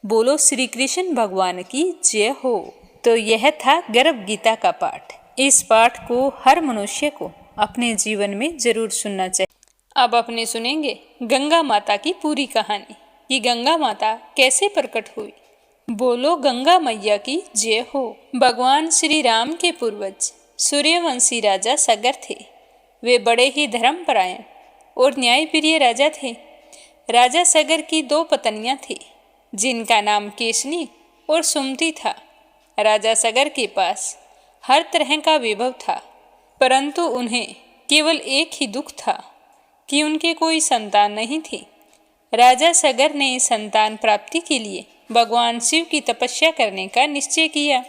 बोलो श्री कृष्ण भगवान की जय हो। तो यह था गर्भ गीता का पाठ। इस पाठ को हर मनुष्य को अपने जीवन में जरूर सुनना चाहिए। अब अपने सुनेंगे गंगा माता की पूरी कहानी कि गंगा माता कैसे प्रकट हुई। बोलो गंगा मैया की जय हो। भगवान श्री राम के पूर्वज सूर्यवंशी राजा सगर थे। वे बड़े ही धर्मपरायण और न्यायप्रिय राजा थे। राजा सगर की 2 पत्नियां थी जिनका नाम केशनी और सुमति था। राजा सगर के पास हर तरह का वैभव था, परंतु उन्हें केवल एक ही दुख था कि उनके कोई संतान नहीं थी। राजा सगर ने संतान प्राप्ति के लिए भगवान शिव की तपस्या करने का निश्चय किया।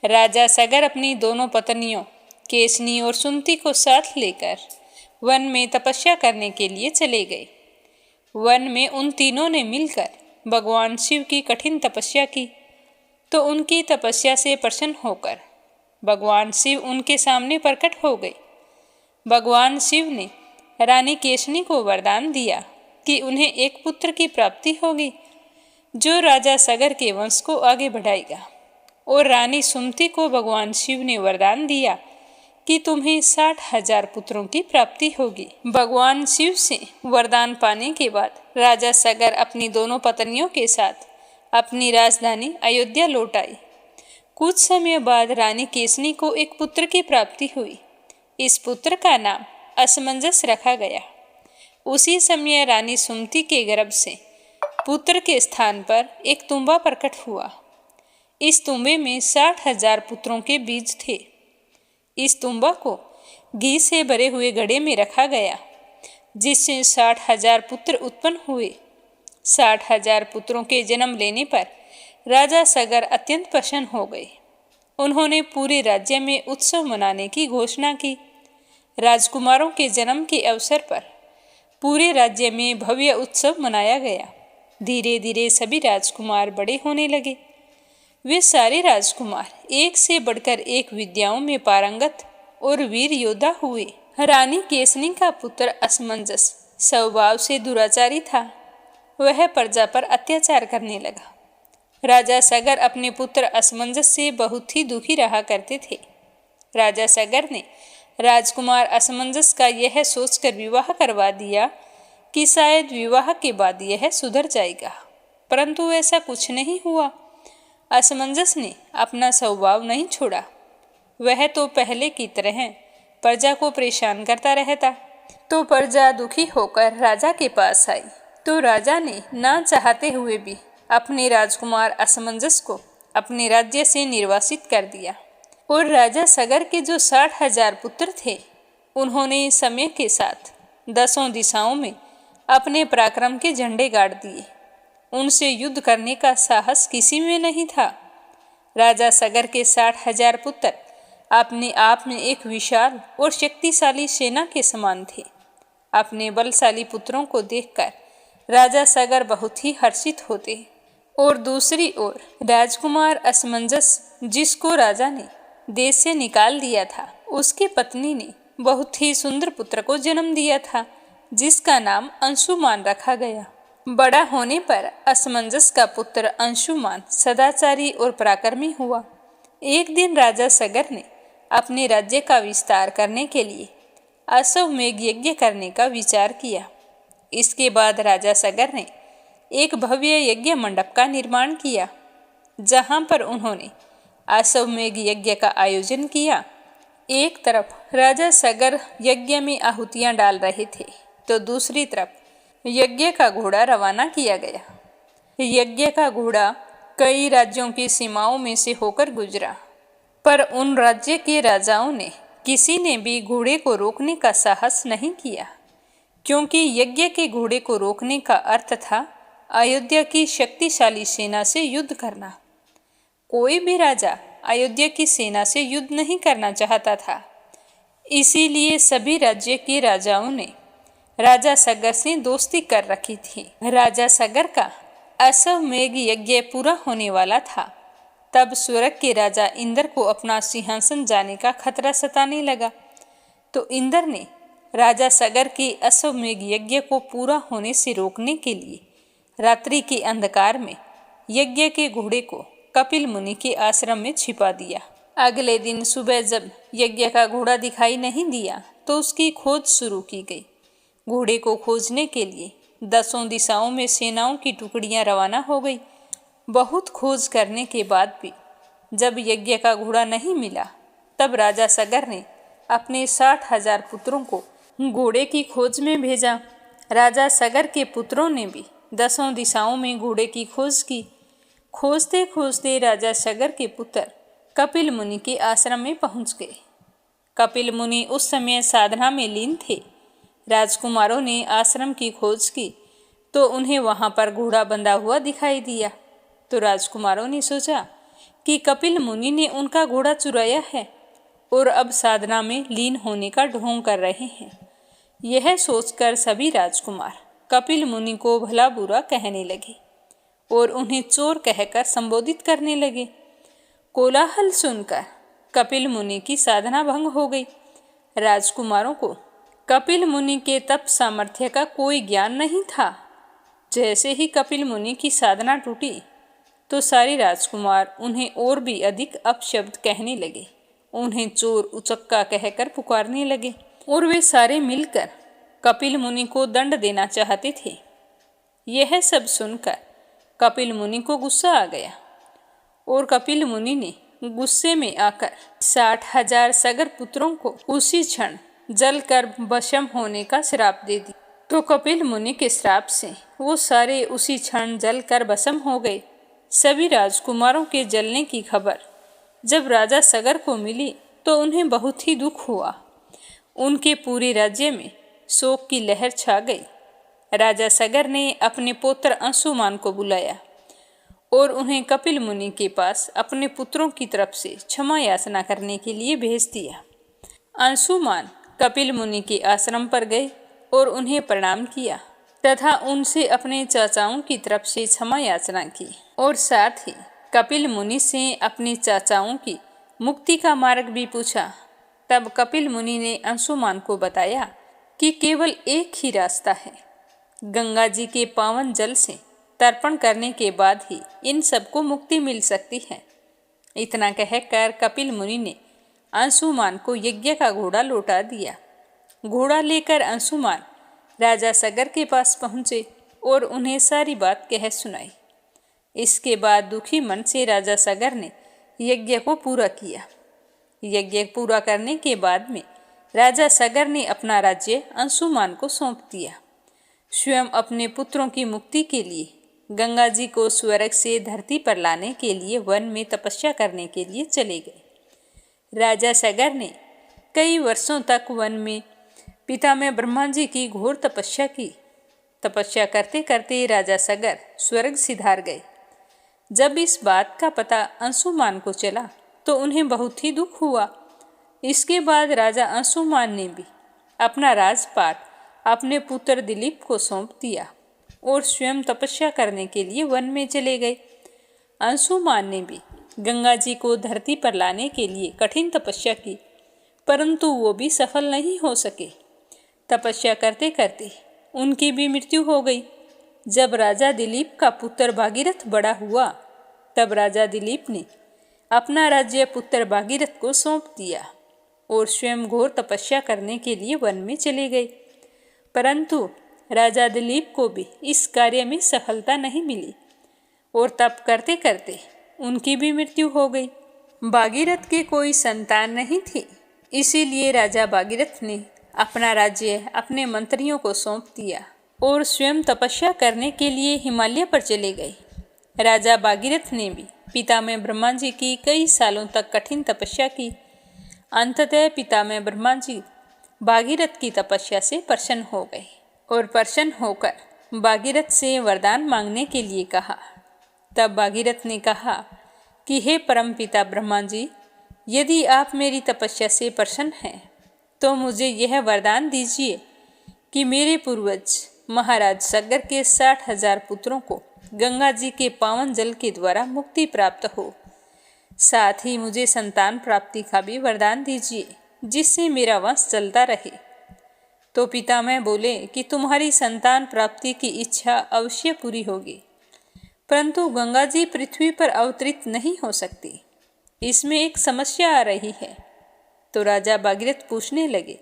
राजा सगर अपनी दोनों पत्नियों केशनी और सुमति को साथ लेकर वन में तपस्या करने के लिए चले गए। वन में उन तीनों ने मिलकर भगवान शिव की कठिन तपस्या की, तो उनकी तपस्या से प्रसन्न होकर भगवान शिव उनके सामने प्रकट हो गए। भगवान शिव ने रानी केशनी को वरदान दिया कि उन्हें एक पुत्र की प्राप्ति होगी जो राजा सगर के वंश को आगे बढ़ाएगा। और रानी सुमति को भगवान शिव ने वरदान दिया कि तुम्हें 60,000 पुत्रों की प्राप्ति होगी। भगवान शिव से वरदान पाने के बाद राजा सगर अपनी दोनों पत्नियों के साथ अपनी राजधानी अयोध्या लौट आई। कुछ समय बाद रानी केशनी को एक पुत्र की प्राप्ति हुई। इस पुत्र का नाम असमंजस रखा गया। उसी समय रानी सुमति के गर्भ से पुत्र के स्थान पर एक तुम्बा प्रकट हुआ। इस तुम्बे में 60,000 पुत्रों के बीज थे। इस तुम्बा को घी से भरे हुए घड़े में रखा गया, जिससे 60,000 पुत्र उत्पन्न हुए। 60,000 पुत्रों के जन्म लेने पर राजा सगर अत्यंत प्रसन्न हो गए। उन्होंने पूरे राज्य में उत्सव मनाने की घोषणा की। राजकुमारों के जन्म के अवसर पर पूरे राज्य में भव्य उत्सव मनाया गया। धीरे धीरे सभी राजकुमार बड़े होने लगे। वे सारे राजकुमार एक से बढ़कर एक विद्याओं में पारंगत और वीर योद्धा हुए। रानी केशनी का पुत्र असमंजस स्वभाव से दुराचारी था। वह प्रजा पर अत्याचार करने लगा। राजा सगर अपने पुत्र असमंजस से बहुत ही दुखी रहा करते थे। राजा सगर ने राजकुमार असमंजस का यह सोचकर विवाह करवा दिया कि शायद विवाह के बाद यह सुधर जाएगा, परंतु ऐसा कुछ नहीं हुआ। असमंजस ने अपना स्वभाव नहीं छोड़ा। वह तो पहले की तरह प्रजा को परेशान करता रहता। तो प्रजा दुखी होकर राजा के पास आई, तो राजा ने ना चाहते हुए भी अपने राजकुमार असमंजस को अपने राज्य से निर्वासित कर दिया। और राजा सगर के जो 60,000 पुत्र थे, उन्होंने समय के साथ 10 दिशाओं में अपने पराक्रम के झंडे गाड़ दिए। उनसे युद्ध करने का साहस किसी में नहीं था। राजा सगर के 60,000 पुत्र अपने आप में एक विशाल और शक्तिशाली सेना के समान थे। अपने बलशाली पुत्रों को देखकर राजा सगर बहुत ही हर्षित होते। और दूसरी ओर राजकुमार असमंजस, जिसको राजा ने देश से निकाल दिया था, उसकी पत्नी ने बहुत ही सुंदर पुत्र को जन्म दिया था, जिसका नाम अंशुमान रखा गया। बड़ा होने पर असमंजस का पुत्र अंशुमान सदाचारी और पराक्रमी हुआ। एक दिन राजा सगर ने अपने राज्य का विस्तार करने के लिए अश्वमेध यज्ञ करने का विचार किया। इसके बाद राजा सगर ने एक भव्य यज्ञ मंडप का निर्माण किया, जहां पर उन्होंने अश्वमेध यज्ञ का आयोजन किया। एक तरफ राजा सगर यज्ञ में आहुतियां डाल रहे थे, तो दूसरी तरफ यज्ञ का घोड़ा रवाना किया गया। यज्ञ का घोड़ा कई राज्यों की सीमाओं में से होकर गुजरा, पर उन राज्य के राजाओं ने किसी ने भी घोड़े को रोकने का साहस नहीं किया, क्योंकि यज्ञ के घोड़े को रोकने का अर्थ था अयोध्या की शक्तिशाली सेना से युद्ध करना। कोई भी राजा अयोध्या की सेना से युद्ध नहीं करना चाहता था। इसीलिए सभी राज्य के राजाओं ने राजा सगर से दोस्ती कर रखी थी। राजा सगर का अश्वमेध यज्ञ पूरा होने वाला था। तब स्वर्ग के राजा इंद्र को अपना सिंहासन जाने का खतरा सताने लगा, तो इंद्र ने राजा सगर के अश्वमेध यज्ञ को पूरा होने से रोकने के लिए रात्रि के अंधकार में यज्ञ के घोड़े को कपिल मुनि के आश्रम में छिपा दिया। अगले दिन सुबह जब यज्ञ का घोड़ा दिखाई नहीं दिया तो उसकी खोज शुरू की गई। घोड़े को खोजने के लिए 10 दिशाओं में सेनाओं की टुकड़ियां रवाना हो गई। बहुत खोज करने के बाद भी जब यज्ञ का घोड़ा नहीं मिला, तब राजा सगर ने अपने 60,000 पुत्रों को घोड़े की खोज में भेजा। राजा सगर के पुत्रों ने भी 10 दिशाओं में घोड़े की खोज की। खोजते खोजते राजा सगर के पुत्र कपिल मुनि के आश्रम में पहुंच गए। कपिल मुनि उस समय साधना में लीन थे। राजकुमारों ने आश्रम की खोज की तो उन्हें वहां पर घोड़ा बंधा हुआ दिखाई दिया। तो राजकुमारों ने सोचा कि कपिल मुनि ने उनका घोड़ा चुराया है और अब साधना में लीन होने का ढोंग कर रहे हैं। यह सोचकर सभी राजकुमार कपिल मुनि को भला बुरा कहने लगे और उन्हें चोर कहकर संबोधित करने लगे। कोलाहल सुनकर कपिल मुनि की साधना भंग हो गई। राजकुमारों को कपिल मुनि के तप सामर्थ्य का कोई ज्ञान नहीं था। जैसे ही कपिल मुनि की साधना टूटी तो सारे राजकुमार उन्हें और भी अधिक अपशब्द कहने लगे, उन्हें चोर उचक्का कहकर पुकारने लगे और वे सारे मिलकर कपिल मुनि को दंड देना चाहते थे। यह सब सुनकर कपिल मुनि को गुस्सा आ गया और कपिल मुनि ने गुस्से में आकर 60,000 सगर पुत्रों को उसी क्षण जलकर भस्म होने का श्राप दे दिया। तो कपिल मुनि के श्राप से वो सारे उसी क्षण जलकर भस्म हो गए। सभी राजकुमारों के जलने की खबर जब राजा सगर को मिली तो उन्हें बहुत ही दुख हुआ। उनके पूरे राज्य में शोक की लहर छा गई। राजा सगर ने अपने पुत्र अंशुमान को बुलाया और उन्हें कपिल मुनि के पास अपने पुत्रों की तरफ से क्षमा याचना करने के लिए भेज दिया। अंशुमान कपिल मुनि के आश्रम पर गए और उन्हें प्रणाम किया तथा उनसे अपने चाचाओं की तरफ से क्षमा याचना की और साथ ही कपिल मुनि से अपने चाचाओं की मुक्ति का मार्ग भी पूछा। तब कपिल मुनि ने अंशुमान को बताया कि केवल एक ही रास्ता है, गंगा जी के पावन जल से तर्पण करने के बाद ही इन सबको मुक्ति मिल सकती है। इतना कहकर कपिल मुनि ने अंशुमान को यज्ञ का घोड़ा लौटा दिया। घोड़ा लेकर अंशुमान राजा सगर के पास पहुँचे और उन्हें सारी बात कह सुनाई। इसके बाद दुखी मन से राजा सगर ने यज्ञ को पूरा किया। यज्ञ पूरा करने के बाद में राजा सगर ने अपना राज्य अंशुमान को सौंप दिया। स्वयं अपने पुत्रों की मुक्ति के लिए गंगा जी को स्वर्ग से धरती पर लाने के लिए वन में तपस्या करने के लिए चले गए। राजा सगर ने कई वर्षों तक वन में पितामह ब्रह्मा जी की घोर तपस्या की। तपस्या करते करते राजा सगर स्वर्ग सिधार गए। जब इस बात का पता अंशुमान को चला तो उन्हें बहुत ही दुख हुआ। इसके बाद राजा अंशुमान ने भी अपना राजपाट अपने पुत्र दिलीप को सौंप दिया और स्वयं तपस्या करने के लिए वन में चले गए। अंशुमान ने भी गंगा जी को धरती पर लाने के लिए कठिन तपस्या की, परंतु वो भी सफल नहीं हो सके। तपस्या करते करते उनकी भी मृत्यु हो गई। जब राजा दिलीप का पुत्र भागीरथ बड़ा हुआ तब राजा दिलीप ने अपना राज्य पुत्र भागीरथ को सौंप दिया और स्वयं घोर तपस्या करने के लिए वन में चले गए। परंतु राजा दिलीप को भी इस कार्य में सफलता नहीं मिली और तप करते करते उनकी भी मृत्यु हो गई। भागीरथ के कोई संतान नहीं थी, इसीलिए राजा भागीरथ ने अपना राज्य अपने मंत्रियों को सौंप दिया और स्वयं तपस्या करने के लिए हिमालय पर चले गए। राजा भागीरथ ने भी पितामह ब्रह्मा जी की कई सालों तक कठिन तपस्या की। अंततः पितामह ब्रह्मा जी भागीरथ की तपस्या से प्रसन्न हो गए और प्रसन्न होकर भागीरथ से वरदान मांगने के लिए कहा। तब भागीरथ ने कहा कि हे परमपिता ब्रह्मा जी, यदि आप मेरी तपस्या से प्रसन्न हैं तो मुझे यह वरदान दीजिए कि मेरे पूर्वज महाराज सगर के 60,000 पुत्रों को गंगा जी के पावन जल के द्वारा मुक्ति प्राप्त हो। साथ ही मुझे संतान प्राप्ति का भी वरदान दीजिए जिससे मेरा वंश चलता रहे। तो पितामह बोले कि तुम्हारी संतान प्राप्ति की इच्छा अवश्य पूरी होगी, परंतु गंगा जी पृथ्वी पर अवतरित नहीं हो सकती। इसमें एक समस्या आ रही है। तो राजा भागीरथ पूछने लगे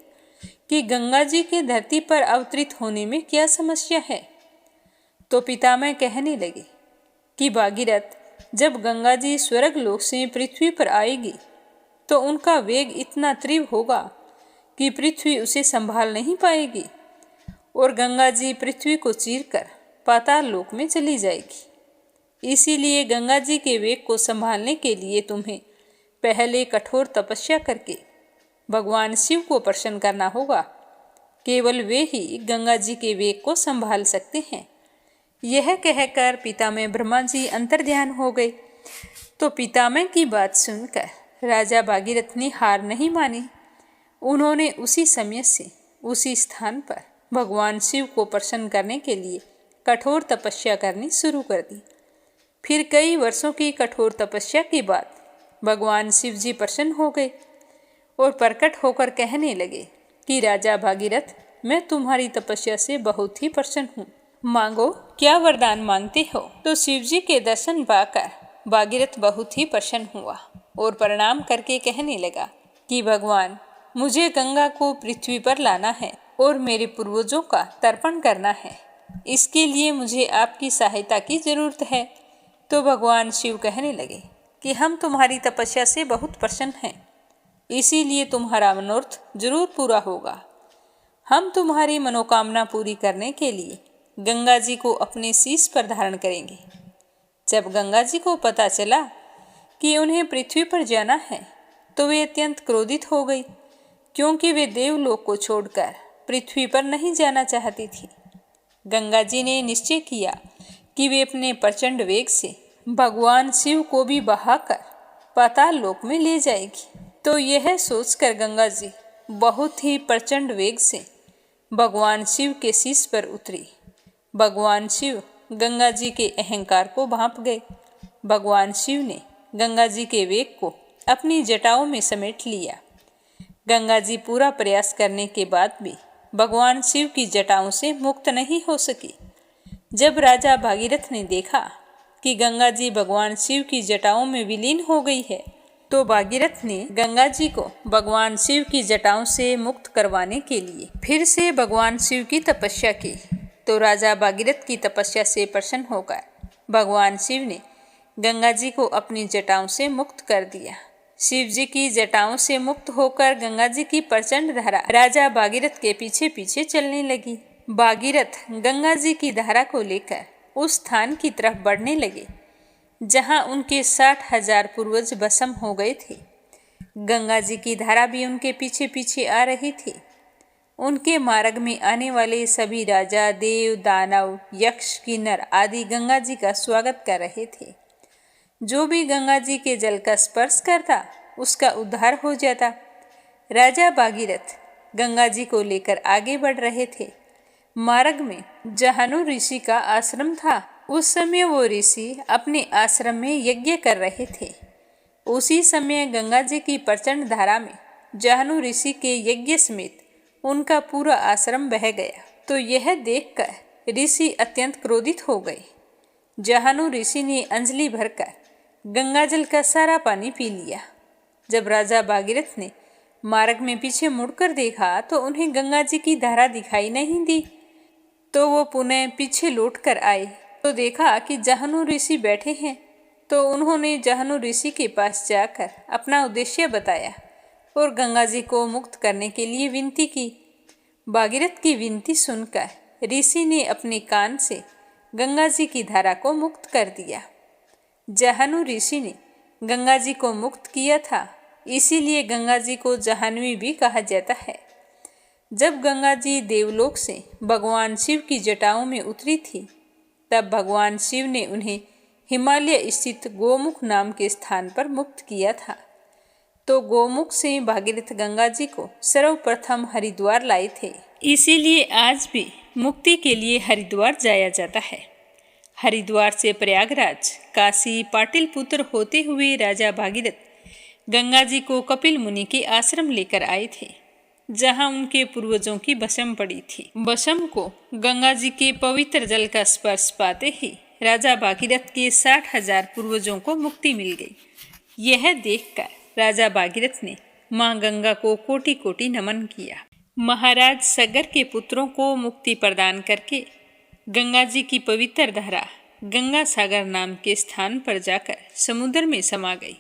कि गंगा जी के धरती पर अवतरित होने में क्या समस्या है। तो पितामह कहने लगे कि भागीरथ, जब गंगा जी स्वर्ग लोक से पृथ्वी पर आएगी तो उनका वेग इतना तीव्र होगा कि पृथ्वी उसे संभाल नहीं पाएगी और गंगा जी पृथ्वी को चीरकर पाताल लोक में चली जाएगी। इसीलिए गंगा जी के वेग को संभालने के लिए तुम्हें पहले कठोर तपस्या करके भगवान शिव को प्रसन्न करना होगा। केवल वे ही गंगा जी के वेग को संभाल सकते हैं। यह कहकर पितामह ब्रह्मा जी अंतर्ध्यान हो गए। तो पितामह की बात सुनकर राजा भागीरथ ने हार नहीं मानी। उन्होंने उसी समय से उसी स्थान पर भगवान शिव को प्रसन्न करने के लिए कठोर तपस्या करनी शुरू कर दी। फिर कई वर्षों की कठोर तपस्या के बाद भगवान शिव जी प्रसन्न हो गए और प्रकट होकर कहने लगे कि राजा भागीरथ, मैं तुम्हारी तपस्या से बहुत ही प्रसन्न हूँ, मांगो क्या वरदान मांगते हो। तो शिव जी के दर्शन पाकर भागीरथ बहुत ही प्रसन्न हुआ और प्रणाम करके कहने लगा कि भगवान, मुझे गंगा को पृथ्वी पर लाना है और मेरे पूर्वजों का तर्पण करना है। इसके लिए मुझे आपकी सहायता की जरूरत है। तो भगवान शिव कहने लगे कि हम तुम्हारी तपस्या से बहुत प्रसन्न हैं, इसीलिए तुम्हारा मनोरथ जरूर पूरा होगा। हम तुम्हारी मनोकामना पूरी करने के लिए गंगा जी को अपने शीश पर धारण करेंगे। जब गंगा जी को पता चला कि उन्हें पृथ्वी पर जाना है तो वे अत्यंत क्रोधित हो गई, क्योंकि वे देवलोक को छोड़कर पृथ्वी पर नहीं जाना चाहती थी। गंगा जी ने निश्चय किया कि वे अपने प्रचंड वेग से भगवान शिव को भी बहाकर पाताल लोक में ले जाएगी। तो यह सोचकर गंगा जी बहुत ही प्रचंड वेग से भगवान शिव के शीश पर उतरी। भगवान शिव गंगा जी के अहंकार को भांप गए। भगवान शिव ने गंगा जी के वेग को अपनी जटाओं में समेट लिया। गंगा जी पूरा प्रयास करने के बाद भी भगवान शिव की जटाओं से मुक्त नहीं हो सकी। जब राजा भागीरथ ने देखा कि गंगा जी भगवान शिव की जटाओं में विलीन हो गई है, तो भागीरथ ने गंगा जी को भगवान शिव की जटाओं से मुक्त करवाने के लिए फिर से भगवान शिव की तपस्या की। तो राजा भागीरथ की तपस्या से प्रसन्न होकर भगवान शिव ने गंगा जी को अपनी जटाओं से मुक्त कर दिया। शिव जी की जटाओं से मुक्त होकर गंगा जी की प्रचंड धारा राजा भागीरथ के पीछे पीछे चलने लगी। भागीरथ गंगा जी की धारा को लेकर उस स्थान की तरफ बढ़ने लगे जहां उनके 60,000 पूर्वज भस्म हो गए थे। गंगा जी की धारा भी उनके पीछे पीछे आ रही थी। उनके मार्ग में आने वाले सभी राजा, देव, दानव, यक्ष, किन्नर आदि गंगा जी का स्वागत कर रहे थे। जो भी गंगा जी के जल का स्पर्श करता उसका उद्धार हो जाता। राजा भागीरथ गंगा जी को लेकर आगे बढ़ रहे थे। मार्ग में जहानु ऋषि का आश्रम था। उस समय वो ऋषि अपने आश्रम में यज्ञ कर रहे थे। उसी समय गंगा जी की प्रचंड धारा में जहानु ऋषि के यज्ञ समेत उनका पूरा आश्रम बह गया। तो यह देखकर ऋषि अत्यंत क्रोधित हो गए। जहानु ऋषि ने अंजलि भरकर गंगा जल का सारा पानी पी लिया। जब राजा भागीरथ ने मार्ग में पीछे मुड़कर देखा तो उन्हें गंगा जी की धारा दिखाई नहीं दी। तो वो पुनः पीछे लौटकर आए तो देखा कि जहानु ऋषि बैठे हैं। तो उन्होंने जहानु ऋषि के पास जाकर अपना उद्देश्य बताया और गंगा जी को मुक्त करने के लिए विनती की। भागीरथ की विनती सुनकर ऋषि ने अपने कान से गंगा जी की धारा को मुक्त कर दिया। जाह्नू ऋषि ने गंगा जी को मुक्त किया था, इसीलिए गंगा जी को जाह्नवी भी कहा जाता है। जब गंगा जी देवलोक से भगवान शिव की जटाओं में उतरी थी, तब भगवान शिव ने उन्हें हिमालय स्थित गोमुख नाम के स्थान पर मुक्त किया था। तो गोमुख से भागीरथ गंगा जी को सर्वप्रथम हरिद्वार लाए थे, इसीलिए आज भी मुक्ति के लिए हरिद्वार जाया जाता है। हरिद्वार से प्रयागराज, काशी, पाटलिपुत्र होते हुए राजा भागीरथ गंगा जी को कपिल मुनि के आश्रम लेकर आए थे, जहां उनके पूर्वजों की भस्म पड़ी थी। भस्म को गंगा जी के पवित्र जल का स्पर्श पाते ही राजा भागीरथ के 60,000 पूर्वजों को मुक्ति मिल गई। यह देखकर राजा भागीरथ ने मां गंगा को कोटि कोटि नमन किया। महाराज सगर के पुत्रों को मुक्ति प्रदान करके गंगा जी की पवित्र धारा गंगा सागर नाम के स्थान पर जाकर समुद्र में समा गई।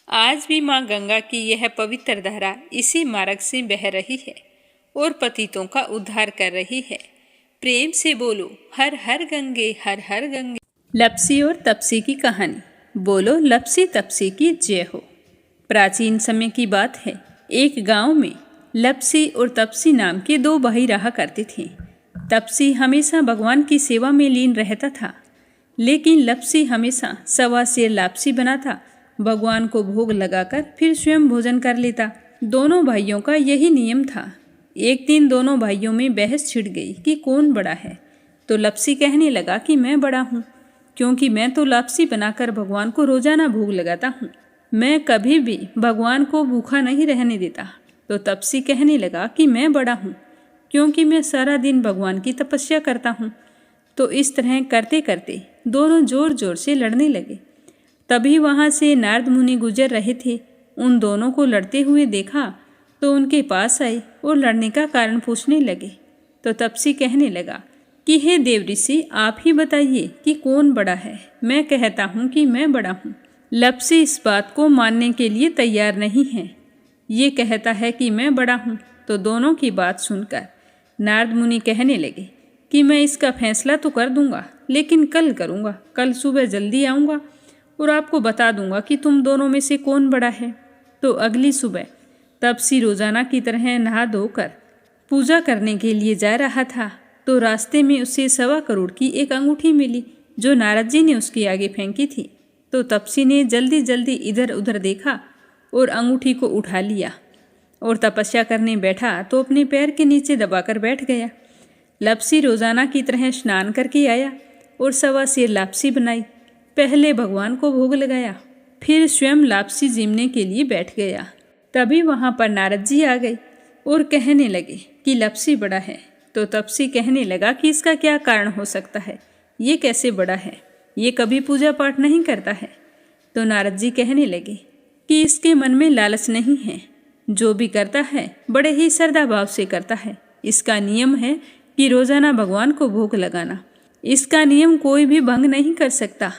आज भी मां गंगा की यह पवित्र धारा इसी मार्ग से बह रही है और पतितों का उद्धार कर रही है। प्रेम से बोलो हर हर गंगे, हर हर गंगे। लप्सी और तपसी की कहानी। बोलो लप्सी तपसी की जय हो। प्राचीन समय की बात है, एक गांव में लप्सी और तपसी नाम के दो भाई रहा करते थे। तपसी हमेशा भगवान की सेवा में लीन रहता था, लेकिन लप्सी हमेशा सवा सेर लापसी बनाता, भगवान को भोग लगाकर फिर स्वयं भोजन कर लेता। दोनों भाइयों का यही नियम था। एक दिन दोनों भाइयों में बहस छिड़ गई कि कौन बड़ा है। तो लप्सी कहने लगा कि मैं बड़ा हूँ, क्योंकि मैं तो लापसी बनाकर भगवान को रोजाना भोग लगाता हूँ। मैं कभी भी भगवान को भूखा नहीं रहने देता। तो तपसी कहने लगा कि मैं बड़ा हूँ, क्योंकि मैं सारा दिन भगवान की तपस्या करता हूँ। तो इस तरह करते करते दोनों जोर जोर से लड़ने लगे। तभी वहाँ से नारद मुनि गुजर रहे थे। उन दोनों को लड़ते हुए देखा तो उनके पास आए और लड़ने का कारण पूछने लगे। तो तपसी कहने लगा कि हे देव ऋषि, आप ही बताइए कि कौन बड़ा है। मैं कहता हूँ कि मैं बड़ा हूँ। लप्सी इस बात को मानने के लिए तैयार नहीं है। ये कहता है कि मैं बड़ा हूँ। तो दोनों की बात सुनकर नारद मुनि कहने लगे कि मैं इसका फैसला तो कर दूंगा, लेकिन कल करूँगा। कल सुबह जल्दी आऊँगा और आपको बता दूंगा कि तुम दोनों में से कौन बड़ा है। तो अगली सुबह तपसी रोजाना की तरह नहा धोकर पूजा करने के लिए जा रहा था। तो रास्ते में उसे 1.25 करोड़ की एक अंगूठी मिली, जो नारद जी ने उसके आगे फेंकी थी। तो तपसी ने जल्दी जल्दी इधर उधर देखा और अंगूठी को उठा लिया और तपस्या करने बैठा तो अपने पैर के नीचे दबाकर बैठ गया। लप्सी रोजाना की तरह स्नान करके आया और 1.25 सेर लापसी बनाई। पहले भगवान को भोग लगाया, फिर स्वयं लापसी जीमने के लिए बैठ गया। तभी वहाँ पर नारद जी आ गए और कहने लगे कि लप्सी बड़ा है। तो तपसी कहने लगा कि इसका क्या कारण हो सकता है, ये कैसे बड़ा है, ये कभी पूजा पाठ नहीं करता है। तो नारद जी कहने लगे कि इसके मन में लालच नहीं है, जो भी करता है बड़े ही श्रद्धा भाव से करता है। इसका नियम है कि रोजाना भगवान को भोग लगाना। इसका नियम कोई भी भंग नहीं कर सकता,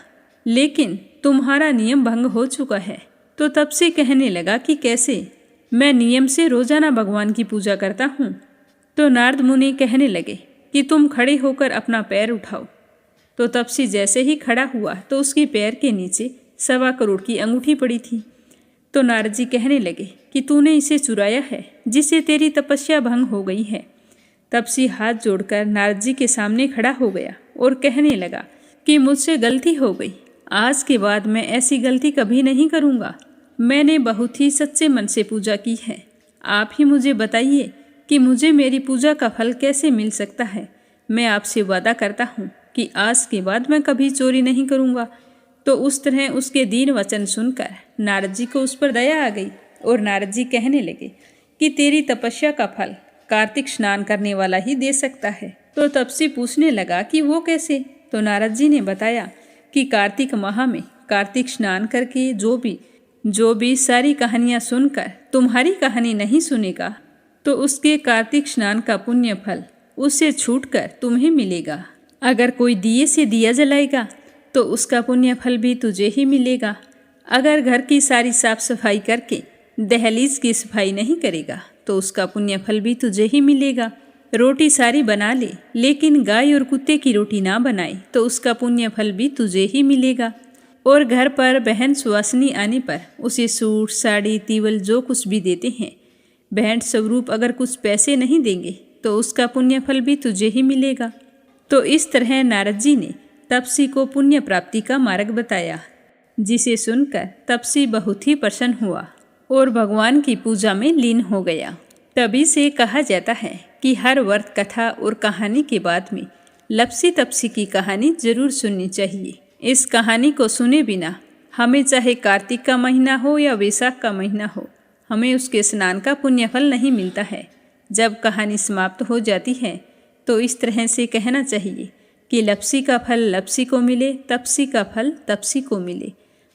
लेकिन तुम्हारा नियम भंग हो चुका है। तो तब से कहने लगा कि कैसे, मैं नियम से रोजाना भगवान की पूजा करता हूँ। तो नारद मुनि कहने लगे कि तुम खड़े होकर अपना पैर उठाओ। तो तपसी जैसे ही खड़ा हुआ तो उसके पैर के नीचे 1.25 करोड़ की अंगूठी पड़ी थी। तो नारद जी कहने लगे कि तूने इसे चुराया है, जिससे तेरी तपस्या भंग हो गई है। तपसी हाथ जोड़कर नारद जी के सामने खड़ा हो गया और कहने लगा कि मुझसे गलती हो गई, आज के बाद मैं ऐसी गलती कभी नहीं करूँगा। मैंने बहुत ही सच्चे मन से पूजा की है। आप ही मुझे बताइए कि मुझे मेरी पूजा का फल कैसे मिल सकता है। मैं आपसे वादा करता हूँ कि आज के बाद मैं कभी चोरी नहीं करूँगा। तो उस तरह उसके दीन वचन सुनकर नारद जी को उस पर दया आ गई और नारद जी कहने लगे कि तेरी तपस्या का फल कार्तिक स्नान करने वाला ही दे सकता है। तो तपसी पूछने लगा कि वो कैसे। तो नारद जी ने बताया कि कार्तिक माह में कार्तिक स्नान करके जो भी सारी कहानियाँ सुनकर तुम्हारी कहानी नहीं सुनेगा, तो उसके कार्तिक स्नान का पुण्य फल उससे छूटकर तुम्हें मिलेगा। अगर कोई दिए से दिया जलाएगा तो उसका पुण्य फल भी तुझे ही मिलेगा। अगर घर की सारी साफ सफाई करके दहलीज की सफाई नहीं करेगा तो उसका पुण्य फल भी तुझे ही मिलेगा। रोटी सारी बना ले, लेकिन गाय और कुत्ते की रोटी ना बनाए तो उसका पुण्य फल भी तुझे ही मिलेगा। और घर पर बहन सुहासिनी आने पर उसे सूट, साड़ी, तीवल जो कुछ भी देते हैं, भेंट स्वरूप अगर कुछ पैसे नहीं देंगे तो उसका पुण्य फल भी तुझे ही मिलेगा। तो इस तरह नारद जी ने तपसी को पुण्य प्राप्ति का मार्ग बताया, जिसे सुनकर तपसी बहुत ही प्रसन्न हुआ और भगवान की पूजा में लीन हो गया। तभी से कहा जाता है कि हर व्रत कथा और कहानी के बाद में लपसी तपसी की कहानी जरूर सुननी चाहिए। इस कहानी को सुने बिना हमें चाहे कार्तिक का महीना हो या वैशाख का महीना हो, हमें उसके स्नान का पुण्य फल नहीं मिलता है। जब कहानी समाप्त हो जाती है तो इस तरह से कहना चाहिए कि लपसी का फल लपसी को मिले, तपसी का फल तपसी को मिले।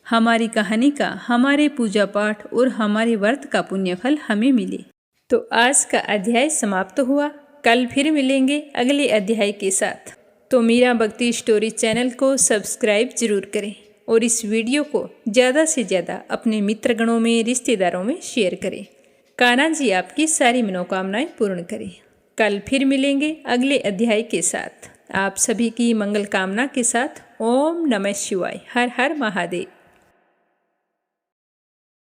हमारी कहानी का, हमारे पूजा पाठ और हमारे व्रत का पुण्य फल हमें मिले। तो आज का अध्याय समाप्त हुआ। कल फिर मिलेंगे अगले अध्याय के साथ। तो मीरा भक्ति स्टोरी चैनल को सब्सक्राइब जरूर करें और इस वीडियो को ज़्यादा से ज़्यादा अपने मित्रगणों में, रिश्तेदारों में शेयर करें। कान्हा जी आपकी सारी मनोकामनाएं पूर्ण करें। कल फिर मिलेंगे अगले अध्याय के साथ। आप सभी की मंगल कामना के साथ ओम नमः शिवाय। हर हर महादेव।